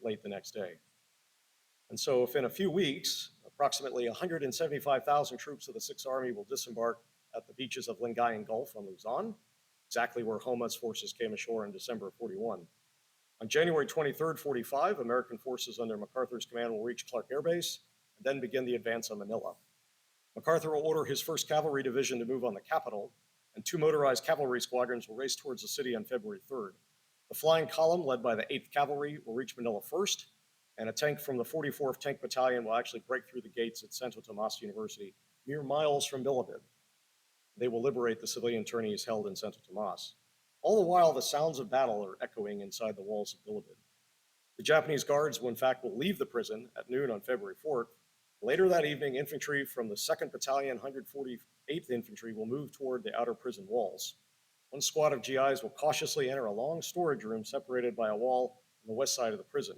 late the next day. And so within a few weeks, approximately 175,000 troops of the 6th Army will disembark at the beaches of Lingayen Gulf on Luzon, exactly where Homa's forces came ashore in December of 41. On January 23rd, 45, American forces under MacArthur's command will reach Clark Air Base and then begin the advance on Manila. MacArthur will order his 1st Cavalry Division to move on the capital, and 2 motorized cavalry squadrons will race towards the city on February 3rd. The flying column, led by the 8th Cavalry, will reach Manila first, and a tank from the 44th Tank Battalion will actually break through the gates at Santo Tomas University, mere miles from Bilibid. They will liberate the civilian internees held in Santo Tomas. All the while, the sounds of battle are echoing inside the walls of Bilibid. The Japanese guards, in fact, will leave the prison at noon on February 4th. Later that evening, infantry from the 2nd Battalion, 148th Infantry will move toward the outer prison walls. One squad of GIs will cautiously enter a long storage room separated by a wall on the west side of the prison.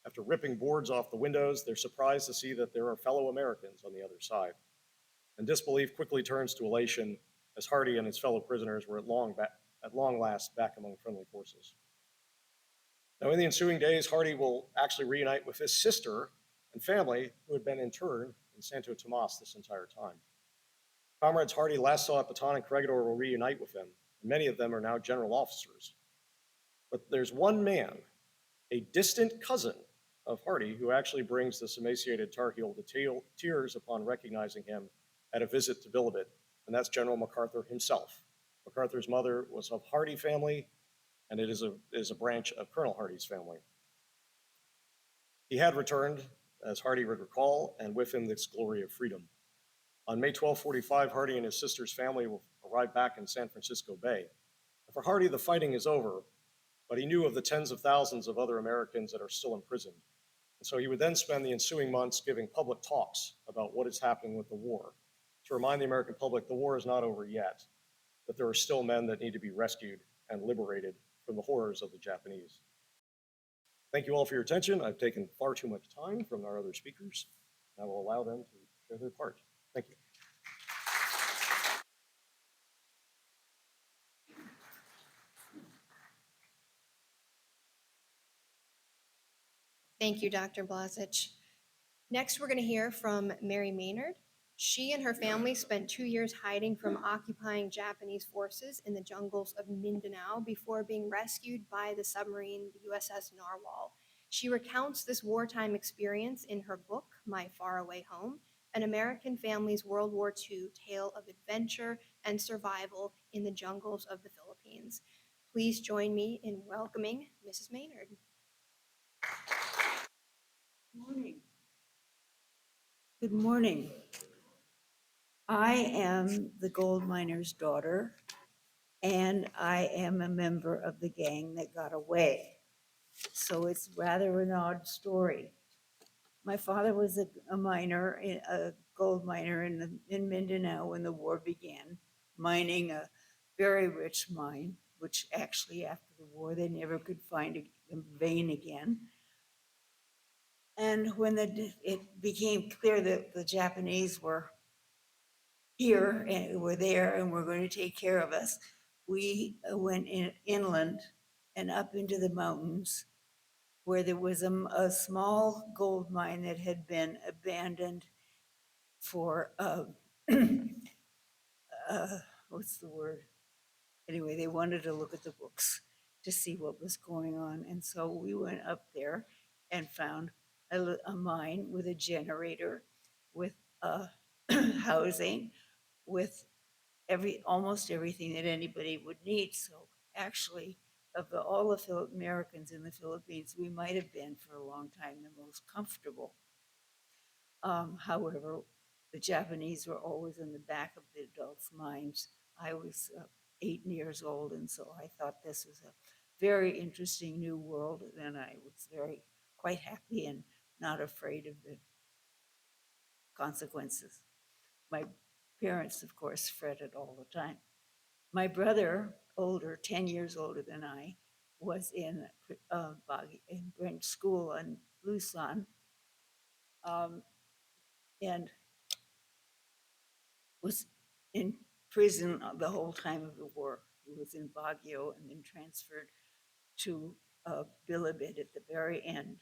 After ripping boards off the windows, they're surprised to see that there are fellow Americans on the other side. And disbelief quickly turns to elation as Hardy and his fellow prisoners were at long last back among friendly forces. Now, in the ensuing days, Hardy will actually reunite with his sister and family who had been interned in Santo Tomas this entire time. Comrades Hardy last saw at Bataan and Corregidor will reunite with him, and many of them are now general officers. But there's one man, a distant cousin of Hardy, who actually brings this emaciated Tar Heel to tears upon recognizing him at a visit to Bilibid, and that's General MacArthur himself. MacArthur's mother was of Hardy family, and it is a branch of Colonel Hardy's family. He had returned as Hardy would recall, and with him this glory of freedom. On May 1245, Hardy and his sister's family will arrive back in San Francisco Bay. And for Hardy, the fighting is over, but he knew of the tens of thousands of other Americans that are still imprisoned. And so he would then spend the ensuing months giving public talks about what is happening with the war, to remind the American public the war is not over yet, that there are still men that need to be rescued and liberated from the horrors of the Japanese. Thank you all for your attention. I've taken far too much time from our other speakers. I will allow them to share their part. Thank you. Thank you, Dr. Blazich. Next, we're going to hear from Mary Maynard. She and her family spent 2 years hiding from occupying Japanese forces in the jungles of Mindanao before being rescued by the submarine, the USS Narwhal. She recounts this wartime experience in her book, My Faraway Home, An American Family's World War II Tale of Adventure and Survival in the Jungles of the Philippines. Please join me in welcoming Mrs. Maynard. Morning. Good morning. I am the gold miner's daughter, and I am a member of the gang that got away. So it's rather an odd story. My father was a miner, a gold miner in Mindanao when the war began, mining a very rich mine, which actually after the war they never could find a vein again. And when it became clear that the Japanese were here and were there and were going to take care of us, we went inland and up into the mountains where there was a small gold mine that had been abandoned for, what's the word? Anyway, they wanted to look at the books to see what was going on. And so we went up there and found a mine with a generator, with housing, with almost everything that anybody would need. So actually, of all the Americans in the Philippines, we might have been for a long time the most comfortable. However, the Japanese were always in the back of the adults' minds. I was 8 years old, and so I thought this was a very interesting new world, and I was quite happy and not afraid of the consequences. My parents, of course, fretted all the time. My brother, 10 years older than I, was in school in Luzon, and was in prison the whole time of the war. He was in Baguio and then transferred to Bilibid at the very end.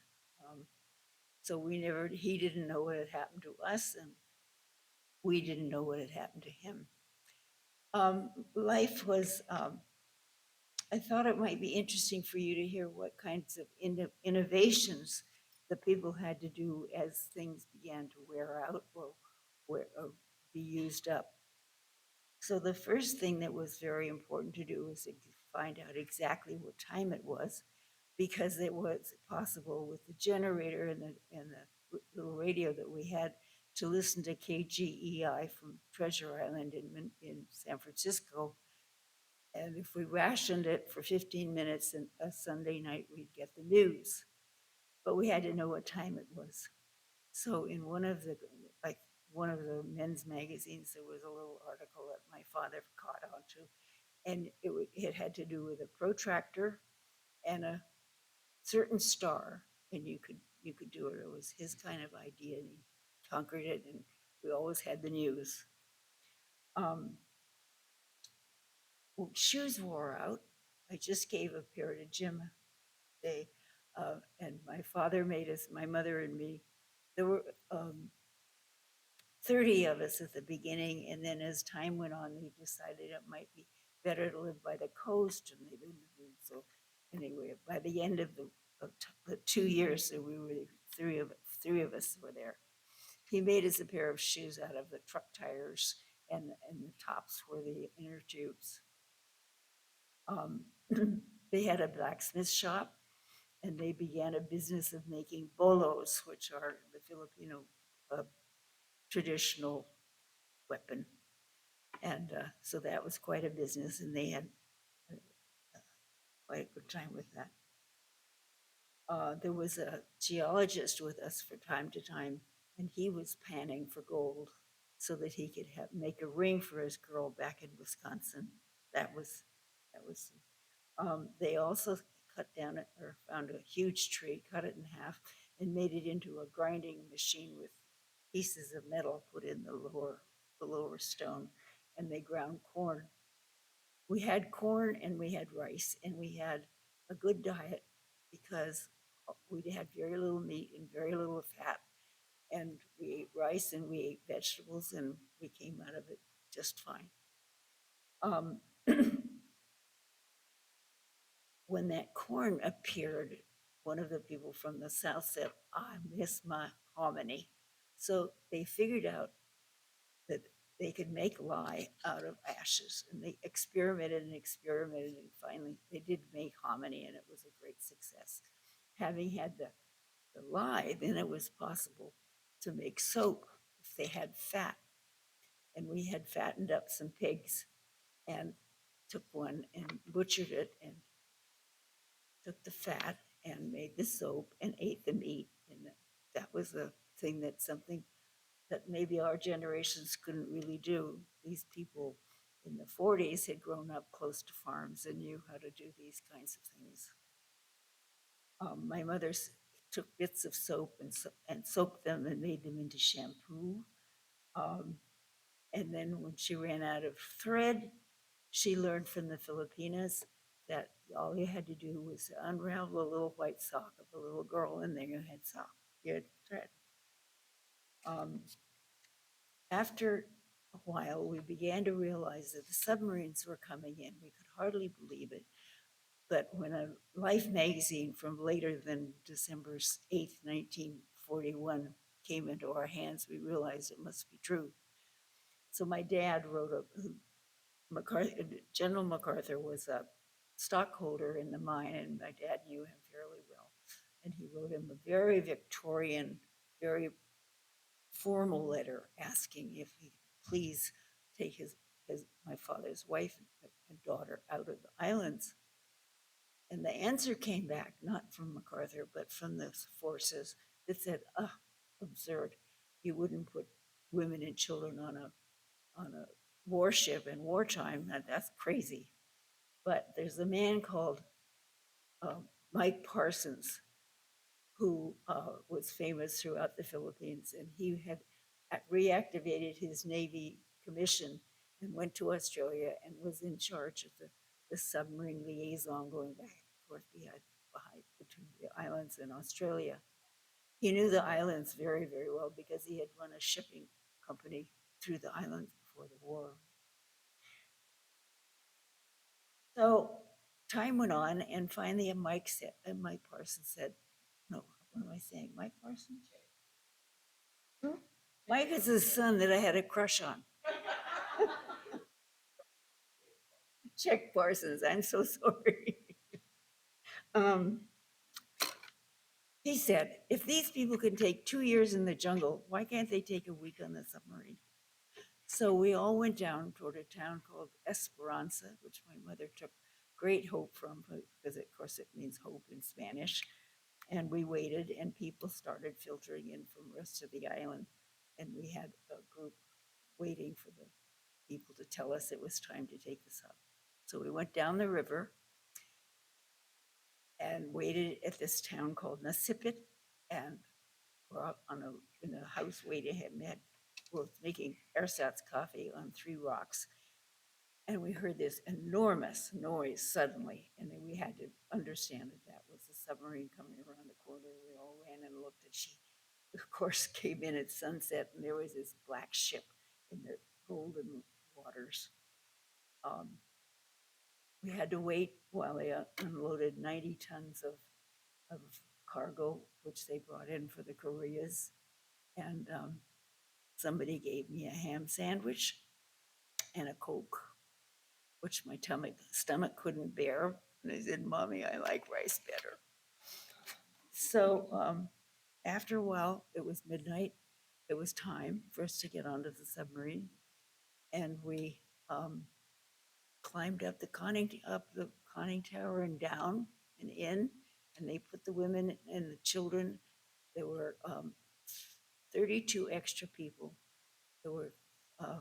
So he didn't know what had happened to us, and we didn't know what had happened to him. Life was, I thought it might be interesting for you to hear what kinds of innovations the people had to do as things began to wear out or be used up. So the first thing that was very important to do was to find out exactly what time it was, because it was possible with the generator and the little radio that we had to listen to KGEI from Treasure Island in San Francisco. And if we rationed it for 15 minutes and a Sunday night, we'd get the news. But we had to know what time it was. So in one of the men's magazines, there was a little article that my father caught on to, and it had to do with a protractor and a certain star, and you could do it. It was his kind of idea, and he conquered it, and we always had the news. Shoes wore out. I just gave a pair to Jim. And my father made us, my mother and me. There were 30 of us at the beginning, and then as time went on, they decided it might be better to live by the coast, and they didn't. So anyway, by the end of the 2 years that we were three of us were there. He made us a pair of shoes out of the truck tires, and the tops were the inner tubes. They had a blacksmith shop, and they began a business of making bolos, which are the Filipino traditional weapon. And so that was quite a business, and they had uh, quite a good time with that. There was a geologist with us from time to time, and he was panning for gold so that he could make a ring for his girl back in Wisconsin. That was. They also cut down or found a huge tree, cut it in half, and made it into a grinding machine with pieces of metal put in the lower stone, and they ground corn. We had corn and we had rice, and we had a good diet because we had very little meat and very little fat, and we ate rice and we ate vegetables, and we came out of it just fine. Um, when that corn appeared, one of the people from the South said, I miss my hominy. So they figured out that they could make lye out of ashes, and they experimented and experimented, and finally they did make hominy, and it was a great success. Having had the lye, then it was possible to make soap if they had fat. And we had fattened up some pigs and took one and butchered it and took the fat and made the soap and ate the meat. And that was a thing that something that maybe our generations couldn't really do. These people in the 40s had grown up close to farms and knew how to do these kinds of things. My mother took bits of soap and soaked them and made them into shampoo. Um, and then when she ran out of thread, she learned from the Filipinas that all you had to do was unravel a little white sock of a little girl, and then you had sock, you had thread. After a while, we began to realize that the submarines were coming in. We could hardly believe it. But when a Life magazine from later than December 8th, 1941 came into our hands, we realized it must be true. So my dad wrote General MacArthur was a stockholder in the mine, and my dad knew him fairly well. And he wrote him a very Victorian, very formal letter asking if he could please take my father's wife and daughter out of the islands. And the answer came back, not from MacArthur, but from the forces that said, absurd. You wouldn't put women and children on a warship in wartime. That's crazy. But there's a man called Mike Parsons who was famous throughout the Philippines, and he had reactivated his Navy commission and went to Australia and was in charge of the submarine liaison going back and forth between the islands and Australia. He knew the islands very, very well because he had run a shipping company through the islands before the war. So time went on, and finally Mike Parsons said, no, what am I saying? Mike Parsons? Who? Mike is the son that I had a crush on. Check Parsons, I'm so sorry. He said, if these people can take 2 years in the jungle, why can't they take a week on the submarine? So we all went down toward a town called Esperanza, which my mother took great hope from, because of course it means hope in Spanish. And we waited, and people started filtering in from the rest of the island. And we had a group waiting for the people to tell us it was time to take us up. So we went down the river and waited at this town called Nasipit, and we're out in a house waiting. We're making ersatz coffee on 3 rocks, and we heard this enormous noise suddenly, and then we had to understand that was the submarine coming around the corner. We all ran and looked, and she, of course, came in at sunset, and there was this black ship in the golden waters. We had to wait while they unloaded 90 tons of cargo, which they brought in for the Koreas. And somebody gave me a ham sandwich and a Coke, which my stomach couldn't bear. And I said, Mommy, I like rice better. So after a while, it was midnight. It was time for us to get onto the submarine, and we climbed up the conning tower and down and in, and they put the women and the children. There were 32 extra people. There were uh,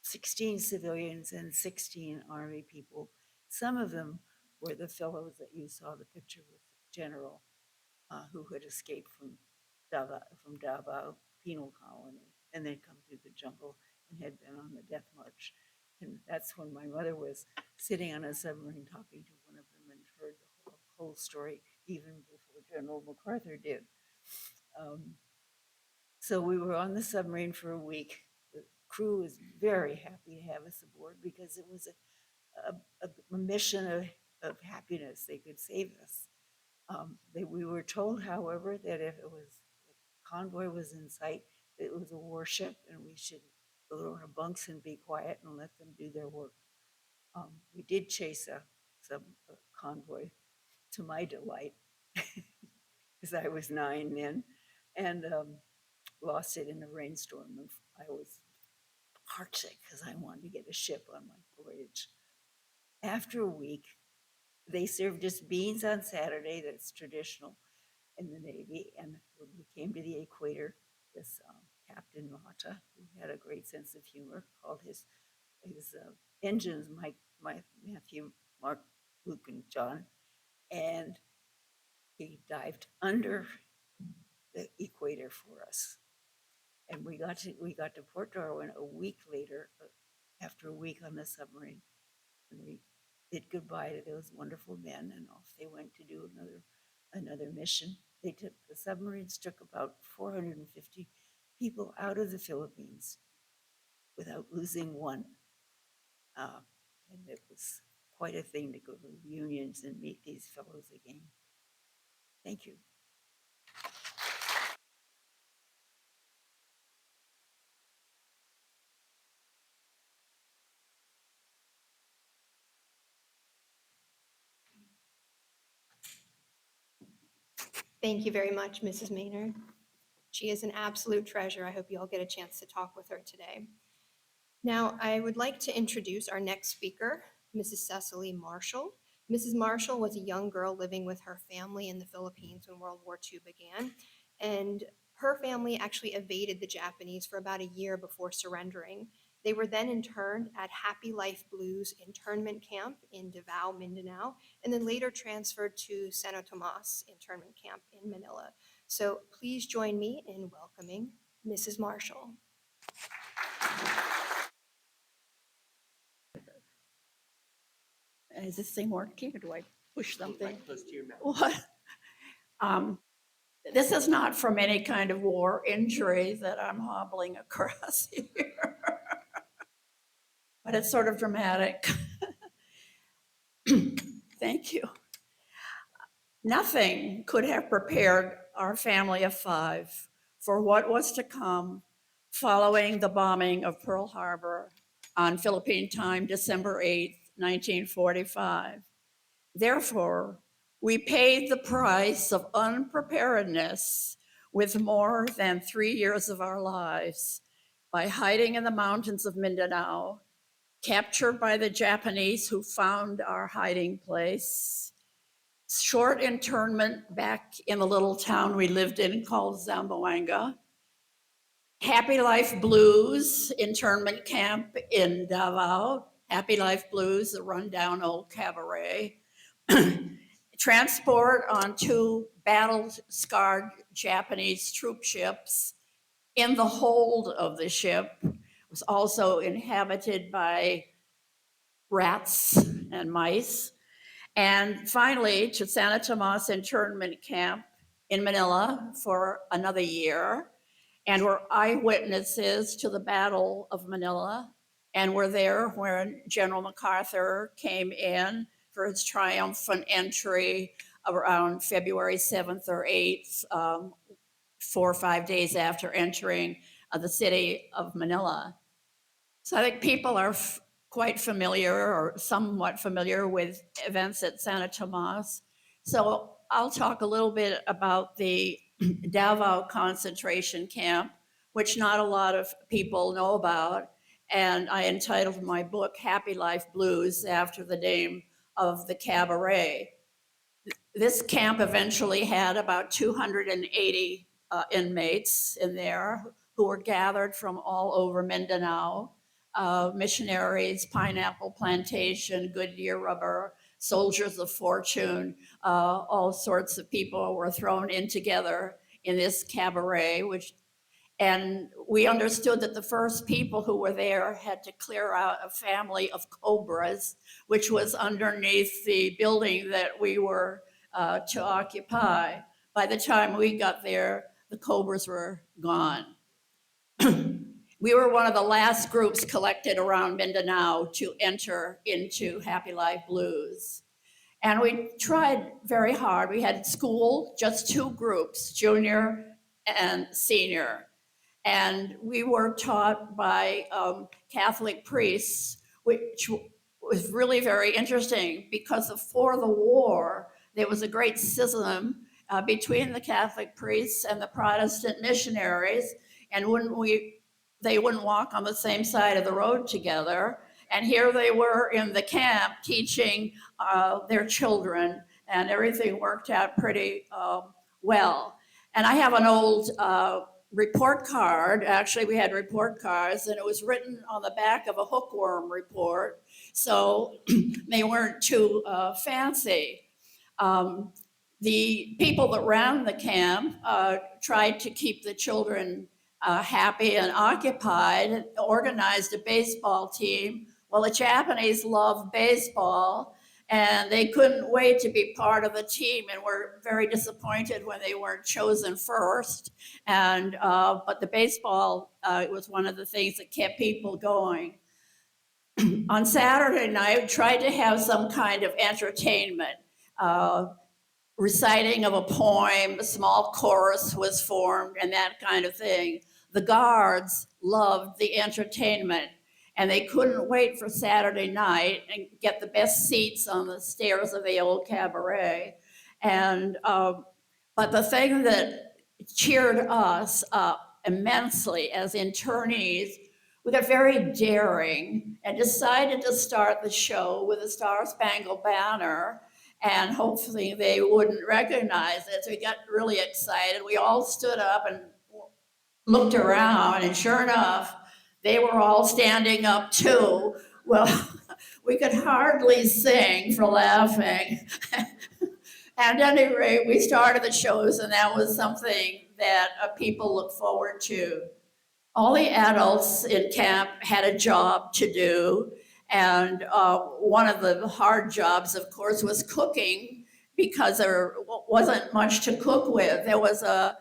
16 civilians and 16 Army people. Some of them were the fellows that you saw the picture with the general who had escaped from Davao penal colony and then come through the jungle and had been on the death march. And that's when my mother was sitting on a submarine talking to one of them and heard the whole story even before General MacArthur did. So we were on the submarine for a week. The crew was very happy to have us aboard because it was a mission of happiness. They could save us. We were told, however, that if it was a convoy was in sight, that it was a warship, and we should go to our bunks and be quiet and let them do their work. We did chase a convoy, to my delight, because I was 9 then, and lost it in a rainstorm. I was heartsick because I wanted to get a ship on my voyage. After a week, they served us beans on Saturday. That's traditional in the Navy. And when we came to the equator, this Captain Mata, who had a great sense of humor, called his engines Matthew, Mark, Luke, and John, and he dived under the equator for us. And we got to Port Darwin a week later, after a week on the submarine, and we bid goodbye to those wonderful men, and off they went to do another mission. The submarines took about 450 people out of the Philippines without losing one. And it was quite a thing to go to reunions and meet these fellows again. Thank you. Thank you very much, Mrs. Maynard. She is an absolute treasure. I hope you all get a chance to talk with her today. Now, I would like to introduce our next speaker, Mrs. Cecily Marshall. Mrs. Marshall was a young girl living with her family in the Philippines when World War II began, and her family actually evaded the Japanese for about a year before surrendering. They were then interned at Happy Life Blues internment camp in Davao, Mindanao, and then later transferred to Santo Tomas internment camp in Manila. So please join me in welcoming Mrs. Marshall. Is this thing working or do I push something? Right close to your mouth. What? Um, This is not from any kind of war injury that I'm hobbling across here. But it's sort of dramatic. Thank you. Nothing could have prepared our family of 5 for what was to come following the bombing of Pearl Harbor on Philippine time, December 8th, 1945. Therefore, we paid the price of unpreparedness with more than 3 years of our lives by hiding in the mountains of Mindanao, captured by the Japanese who found our hiding place, short internment back in the little town we lived in called Zamboanga, Happy Life Blues internment camp in Davao, Happy Life Blues, a rundown old cabaret, transport on 2 battle-scarred Japanese troop ships. In the hold of the ship was also inhabited by rats and mice. And finally, to Santo Tomas internment camp in Manila for another year. And we're eyewitnesses to the Battle of Manila. And we're there when General MacArthur came in for his triumphant entry around February 7th or 8th, 4 or 5 days after entering the city of Manila. So I think people are quite familiar or somewhat familiar with events at Santo Tomas. So I'll talk a little bit about the Davao concentration camp, which not a lot of people know about. And I entitled my book Happy Life Blues after the name of the cabaret. This camp eventually had about 280 inmates in there who were gathered from all over Mindanao, missionaries, pineapple plantation, Goodyear rubber, soldiers of fortune, all sorts of people were thrown in together in this cabaret, and we understood that the first people who were there had to clear out a family of cobras, which was underneath the building that we were to occupy. By the time we got there, the cobras were gone. We were one of the last groups collected around Mindanao to enter into Happy Life Blues. And we tried very hard. We had school, just two groups, junior and senior. And we were taught by Catholic priests, which was really very interesting because before the war, there was a great schism between the Catholic priests and the Protestant missionaries, and they wouldn't walk on the same side of the road together. And here they were in the camp teaching their children, and everything worked out pretty well. And I have an old report card. Actually, we had report cards, and it was written on the back of a hookworm report, so they weren't too fancy. The people that ran the camp tried to keep the children happy and occupied, organized a baseball team. Well, the Japanese loved baseball, and they couldn't wait to be part of the team, and were very disappointed when they weren't chosen first. And but the baseball was one of the things that kept people going. On Saturday night, tried to have some kind of entertainment. Reciting of a poem, a small chorus was formed, and that kind of thing. The guards loved the entertainment, and they couldn't wait for Saturday night and get the best seats on the stairs of the old cabaret. And but the thing that cheered us up immensely as internees, we got very daring and decided to start the show with a Star Spangled Banner, and hopefully they wouldn't recognize it. So we got really excited. We all stood up and looked around, and sure enough, they were all standing up too. Well, we could hardly sing for laughing. At any rate, we started the shows, and that was something that people look forward to. All the adults in camp had a job to do, and one of the hard jobs, of course, was cooking, because there wasn't much to cook with. There was a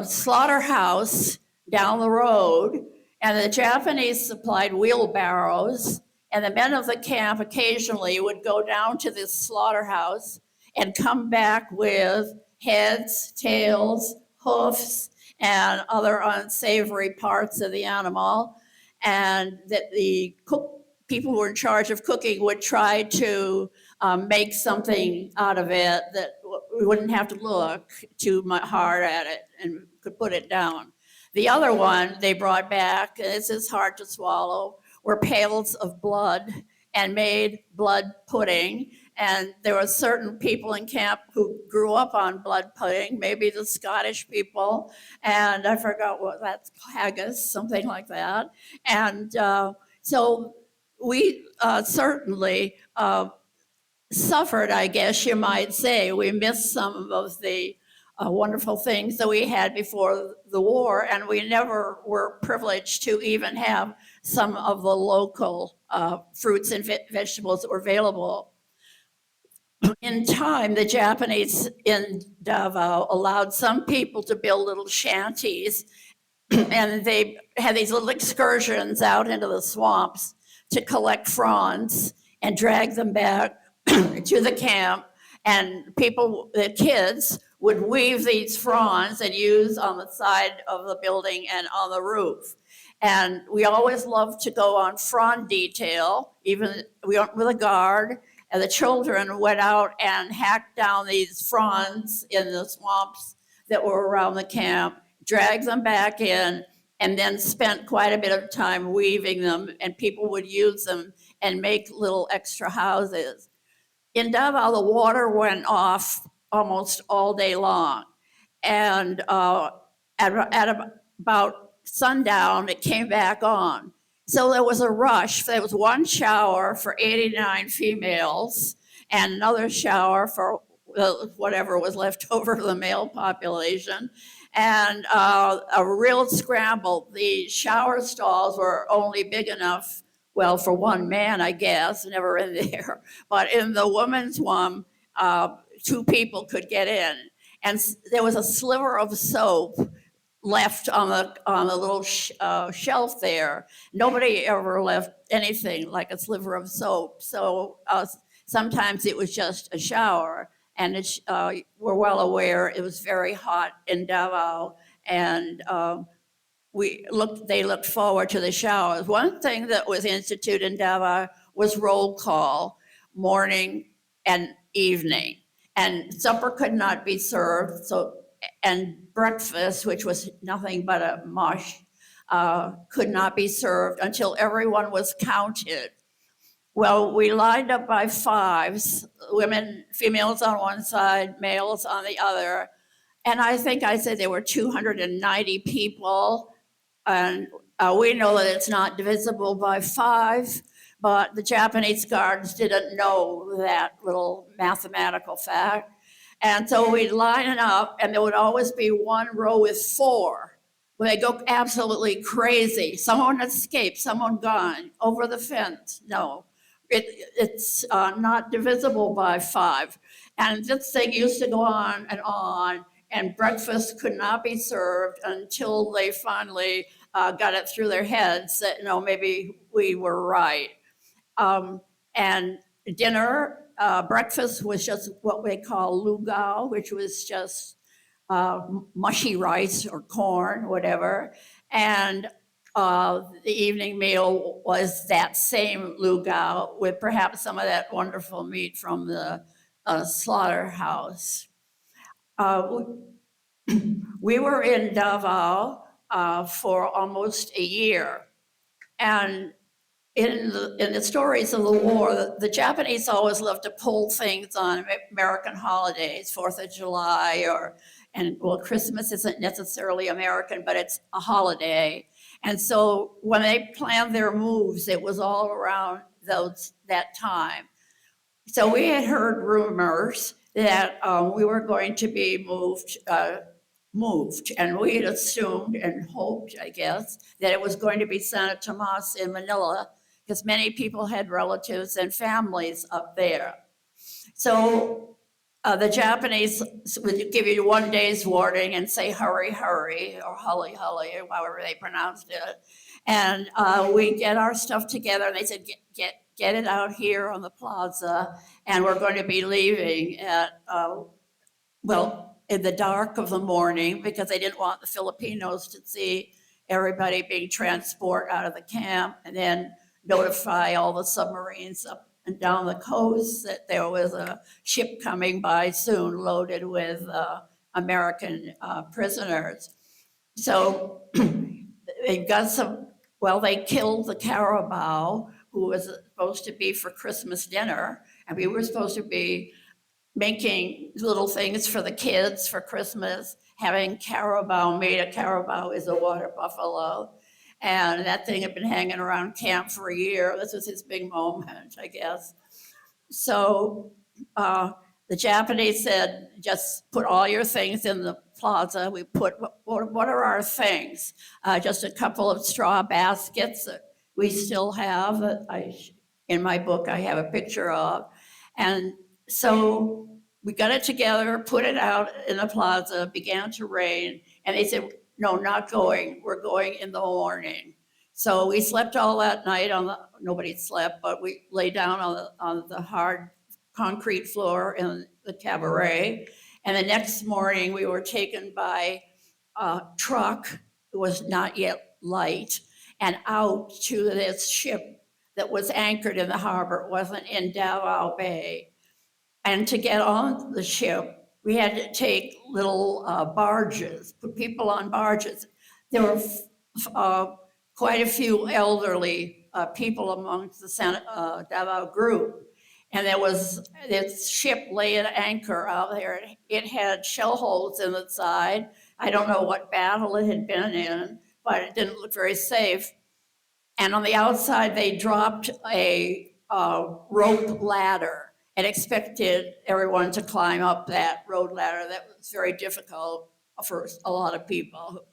slaughterhouse down the road, and the Japanese supplied wheelbarrows, and the men of the camp occasionally would go down to this slaughterhouse and come back with heads, tails, hoofs, and other unsavory parts of the animal, and that the people who were in charge of cooking would try to make something out of it that we wouldn't have to look too hard at it and could put it down. The other one they brought back, and this is hard to swallow, were pails of blood, and made blood pudding. And there were certain people in camp who grew up on blood pudding, maybe the Scottish people, and I forgot what that's, haggis, something like that. And so we certainly suffered, I guess you might say. We missed some of the wonderful things that we had before the war, and we never were privileged to even have some of the local fruits and vegetables that were available. In time, the Japanese in Davao allowed some people to build little shanties, and they had these little excursions out into the swamps to collect fronds and drag them back to the camp. And people, the kids, would weave these fronds and use on the side of the building and on the roof. And we always loved to go on frond detail, even we went with a guard, And the children went out and hacked down these fronds in the swamps that were around the camp, dragged them back in, and then spent quite a bit of time weaving them, and people would use them and make little extra houses. In Davao, the water went off almost all day long. And at about sundown, it came back on. So there was a rush. There was one shower for 89 females and another shower for whatever was left over of the male population. And a real scramble. The shower stalls were only big enough, well, for one man, I guess, never in there. But in the women's one, two people could get in. And there was a sliver of soap left on the little shelf there. Nobody ever left anything like a sliver of soap. So sometimes it was just a shower. And we're well aware it was very hot in Davao, and they looked forward to the showers. One thing that was instituted in Davao was roll call, morning and evening. And supper could not be served, and breakfast, which was nothing but a mush, could not be served until everyone was counted. Well, we lined up by fives, women, females on one side, males on the other. And I think I said there were 290 people. And we know that it's not divisible by five, but the Japanese guards didn't know that little mathematical fact. And so we'd line it up, and there would always be one row with four, where they go absolutely crazy. Someone escaped, someone gone over the fence. No, it's not divisible by five. And this thing used to go on, and breakfast could not be served until they finally got it through their heads that, maybe we were right. And dinner, breakfast was just what we call lugao, which was just mushy rice or corn, whatever. And the evening meal was that same lugao with perhaps some of that wonderful meat from the slaughterhouse. We were in Davao for almost a year. And in the stories of the war, the Japanese always loved to pull things on American holidays, 4th of July, Christmas isn't necessarily American, but it's a holiday. And so when they planned their moves, it was all around that time. So we had heard rumors that we were going to be moved, and we had assumed and hoped, I guess, that it was going to be Santa Tomas in Manila, because many people had relatives and families up there. So the Japanese would give you 1 day's warning and say, hurry, hurry, or hully, hully, or however they pronounced it. And we get our stuff together, and they said, get it out here on the plaza, and we're going to be leaving at, in the dark of the morning, because they didn't want the Filipinos to see everybody being transported out of the camp, and then notify all the submarines up and down the coast that there was a ship coming by soon loaded with American prisoners. So they killed the carabao, who was supposed to be for Christmas dinner, and we were supposed to be making little things for the kids for Christmas, having carabao made. A carabao is a water buffalo. And that thing had been hanging around camp for a year. This was his big moment, I guess. So the Japanese said, just put all your things in the plaza. We put, what are our things? Just a couple of straw baskets that we still have. In my book, I have a picture of. And so we got it together, put it out in the plaza, began to rain, and they said, no, not going, we're going in the morning. So we slept all that night nobody slept, but we lay down on the hard concrete floor in the cabaret. And the next morning we were taken by a truck, it was not yet light, and out to this ship that was anchored in the harbor. It wasn't in Davao Bay. And to get on the ship, we had to take little barges, put people on barges. There were quite a few elderly people amongst the Davao group. And there was this ship lay at anchor out there. It had shell holes in its side. I don't know what battle it had been in, but it didn't look very safe. And on the outside, they dropped a rope ladder and expected everyone to climb up that road ladder. That was very difficult for a lot of people.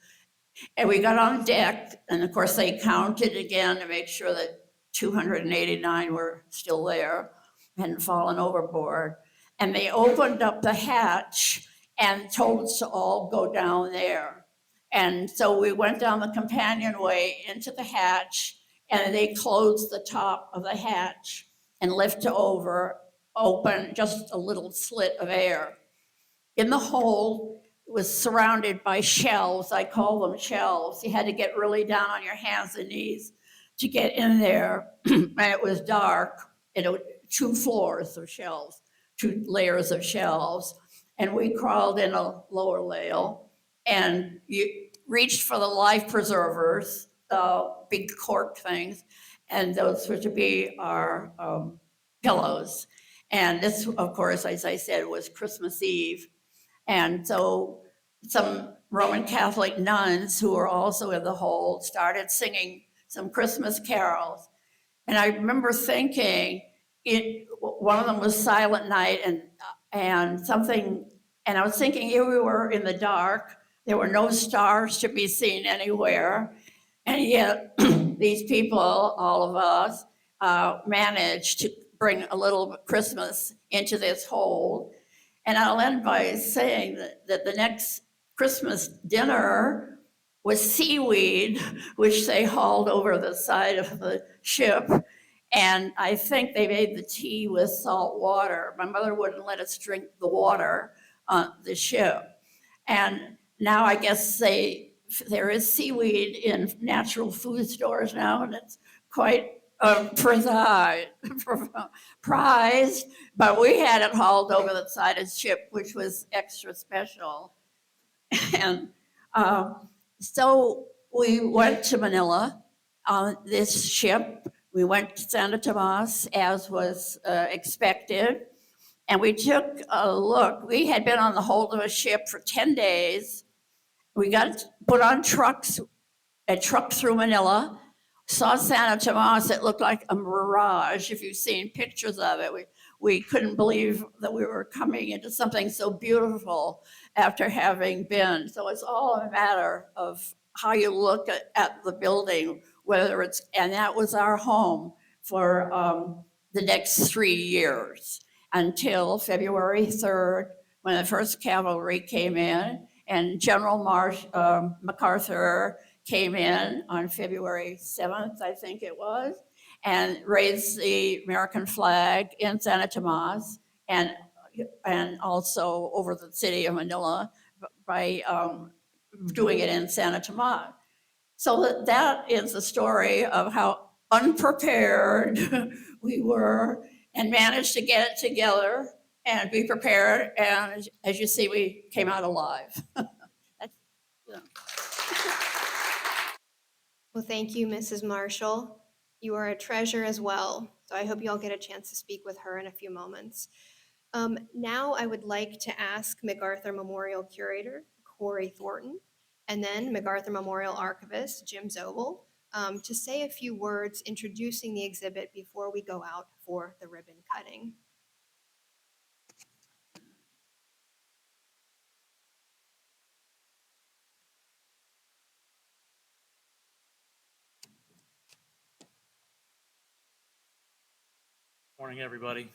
And we got on deck, and of course, they counted again to make sure that 289 were still there, hadn't fallen overboard. And they opened up the hatch and told us to all go down there. And so we went down the companionway into the hatch, and they closed the top of the hatch and lifted over, open just a little slit of air. In the hold, it was surrounded by shelves. I call them shelves. You had to get really down on your hands and knees to get in there. And it was dark, and it was 2 floors of shelves, 2 layers of shelves. And we crawled in a lower layer, and you reached for the life preservers, big cork things, and those were to be our pillows. And this, of course, as I said, was Christmas Eve. And so some Roman Catholic nuns who were also in the hold started singing some Christmas carols. And I remember thinking, one of them was Silent Night and something, and I was thinking, here we were in the dark, there were no stars to be seen anywhere, and yet these people, all of us, managed to bring a little Christmas into this hold. And I'll end by saying that the next Christmas dinner was seaweed, which they hauled over the side of the ship. And I think they made the tea with salt water. My mother wouldn't let us drink the water on the ship. And now I guess there is seaweed in natural food stores now, and it's quite prized, but we had it hauled over the side of the ship, which was extra special. And so we went to Manila on this ship. We went to Santa Tomas, as was expected, and we took a look. We had been on the hold of a ship for 10 days. We got put on a truck through Manila, saw Santa Tomas. It looked like a mirage. If you've seen pictures of it, we couldn't believe that we were coming into something so beautiful after having been. So it's all a matter of how you look at the building, and that was our home for the next 3 years until February 3rd, when the first cavalry came in, and General MacArthur came in on February 7th, I think it was, and raised the American flag in Santa Tomas and also over the city of Manila by doing it in Santa Tomas. So that is the story of how unprepared we were and managed to get it together and be prepared. And as you see, we came out alive. Well, thank you, Mrs. Marshall. You are a treasure as well. So I hope you all get a chance to speak with her in a few moments. Now I would like to ask MacArthur Memorial Curator Corey Thornton, and then MacArthur Memorial Archivist Jim Zobel, to say a few words introducing the exhibit before we go out for the ribbon cutting. Morning, everybody.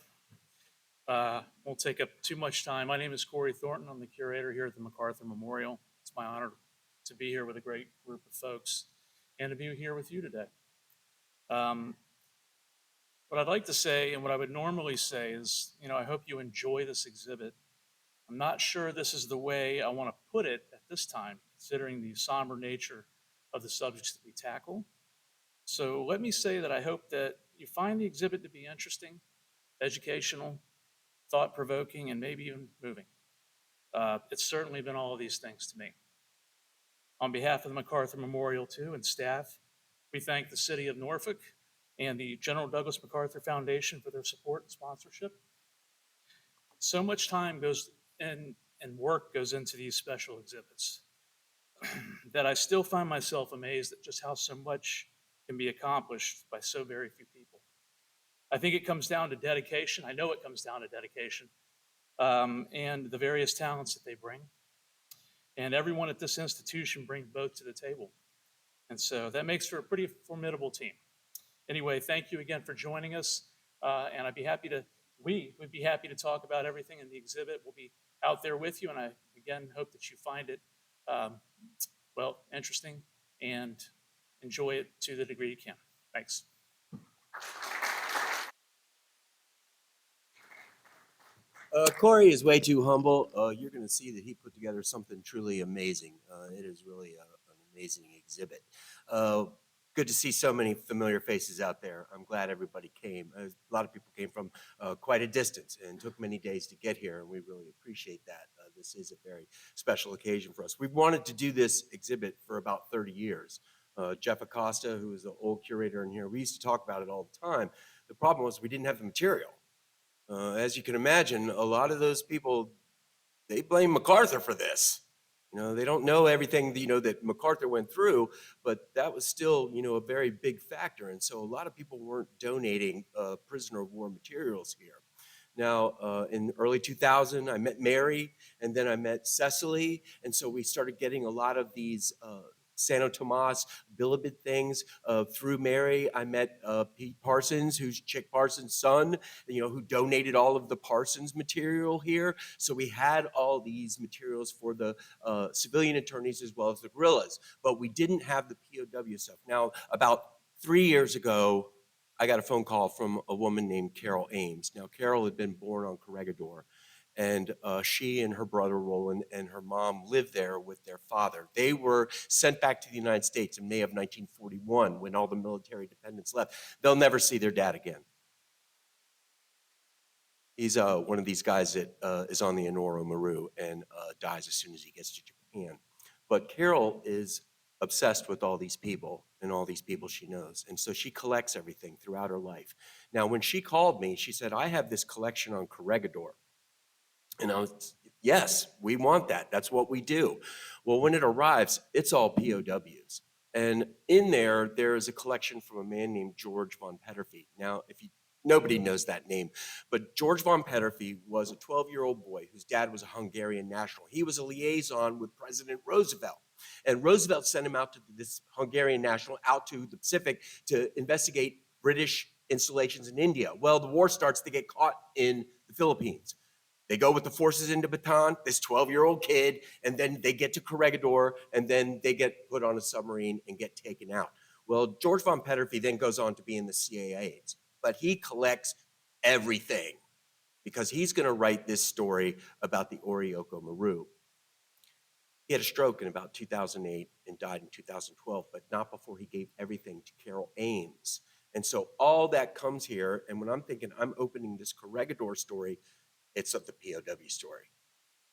Won't take up too much time. My name is Corey Thornton. I'm the curator here at the MacArthur Memorial. It's my honor to be here with a great group of folks and to be here with you today. What I'd like to say and what I would normally say is, I hope you enjoy this exhibit. I'm not sure this is the way I want to put it at this time, considering the somber nature of the subjects that we tackle. So let me say that I hope that you find the exhibit to be interesting, educational, thought-provoking, and maybe even moving. It's certainly been all of these things to me. On behalf of the MacArthur Memorial too and staff, we thank the City of Norfolk and the General Douglas MacArthur Foundation for their support and sponsorship. So much time goes in and work goes into these special exhibits that I still find myself amazed at just how so much can be accomplished by so very few people. I think it comes down to dedication. I know it comes down to dedication and the various talents that they bring. And everyone at this institution brings both to the table. And so that makes for a pretty formidable team. Anyway, thank you again for joining us. And we would be happy to talk about everything in the exhibit. We'll be out there with you. And I, again, hope that you find it, well, interesting and enjoy it to the degree you can. Thanks. Corey is way too humble. You're going to see that he put together something truly amazing. It is really an amazing exhibit. Good to see so many familiar faces out there. I'm glad everybody came. A lot of people came from quite a distance and took many days to get here, and we really appreciate that. This is a very special occasion for us. We've wanted to do this exhibit for about 30 years. Jeff Acosta, who is the old curator in here, we used to talk about it all the time. The problem was we didn't have the material. As you can imagine, a lot of those people, they blame MacArthur for this. You know, they don't know everything, you know, that MacArthur went through, but that was still, you know, a very big factor. And so a lot of people weren't donating prisoner of war materials here. Now, in early 2000, I met Mary, and then I met Cecily. And so we started getting a lot of these Santo Tomas Bilibid things through Mary. I met Pete Parsons, who's Chick Parsons' son, you know, who donated all of the Parsons material here. So we had all these materials for the civilian attorneys as well as the guerrillas, but we didn't have the POW stuff. Now, about 3 years ago, I got a phone call from a woman named Carol Ames. Now, Carol had been born on Corregidor, and she and her brother Roland and her mom lived there with their father. They were sent back to the United States in May of 1941 when all the military dependents left. They'll never see their dad again. He's one of these guys that is on the Inooro Maru and dies as soon as he gets to Japan. But Carol is obsessed with all these people and all these people she knows. And so she collects everything throughout her life. Now, when she called me, she said, I have this collection on Corregidor. And I was, yes, we want that. That's what we do. Well, when it arrives, it's all POWs. And in there, there is a collection from a man named George von Petterfy. Now, nobody knows that name, but George von Petterfy was a 12-year-old boy whose dad was a Hungarian national. He was a liaison with President Roosevelt. And Roosevelt sent him out to this Hungarian national out to the Pacific to investigate British installations in India. Well, the war starts to get caught in the Philippines. They go with the forces into Bataan, this 12-year-old kid, and then they get to Corregidor, and then they get put on a submarine and get taken out. Well, George von Petterfy then goes on to be in the CIA's, but he collects everything because he's going to write this story about the Orinoco Maru. He had a stroke in about 2008 and died in 2012, but not before he gave everything to Carol Ames. And so all that comes here, and when I'm thinking I'm opening this Corregidor story, it's of the POW story.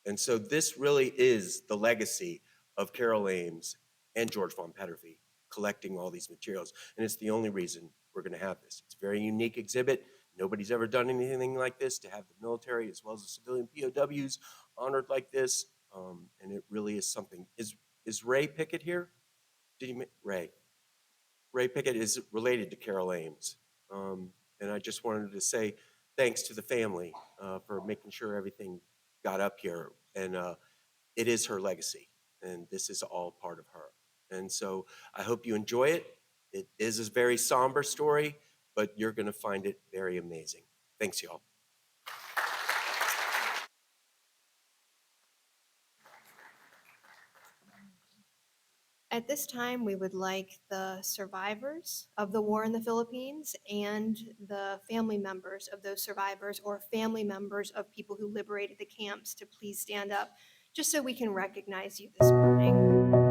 And so this really is the legacy of Carol Ames and George von Petterfy collecting all these materials. And it's the only reason we're going to have this. It's a very unique exhibit. Nobody's ever done anything like this, to have the military as well as the civilian POWs honored like this. And it really is something. Is Ray Pickett here? Ray Pickett is related to Carol Ames. And I just wanted to say thanks to the family for making sure everything got up here. And it is her legacy. And this is all part of her. And so I hope you enjoy it. It is a very somber story, but you're going to find it very amazing. Thanks, y'all. At this time, we would like the survivors of the war in the Philippines and the family members of those survivors or family members of people who liberated the camps to please stand up, just so we can recognize you this morning.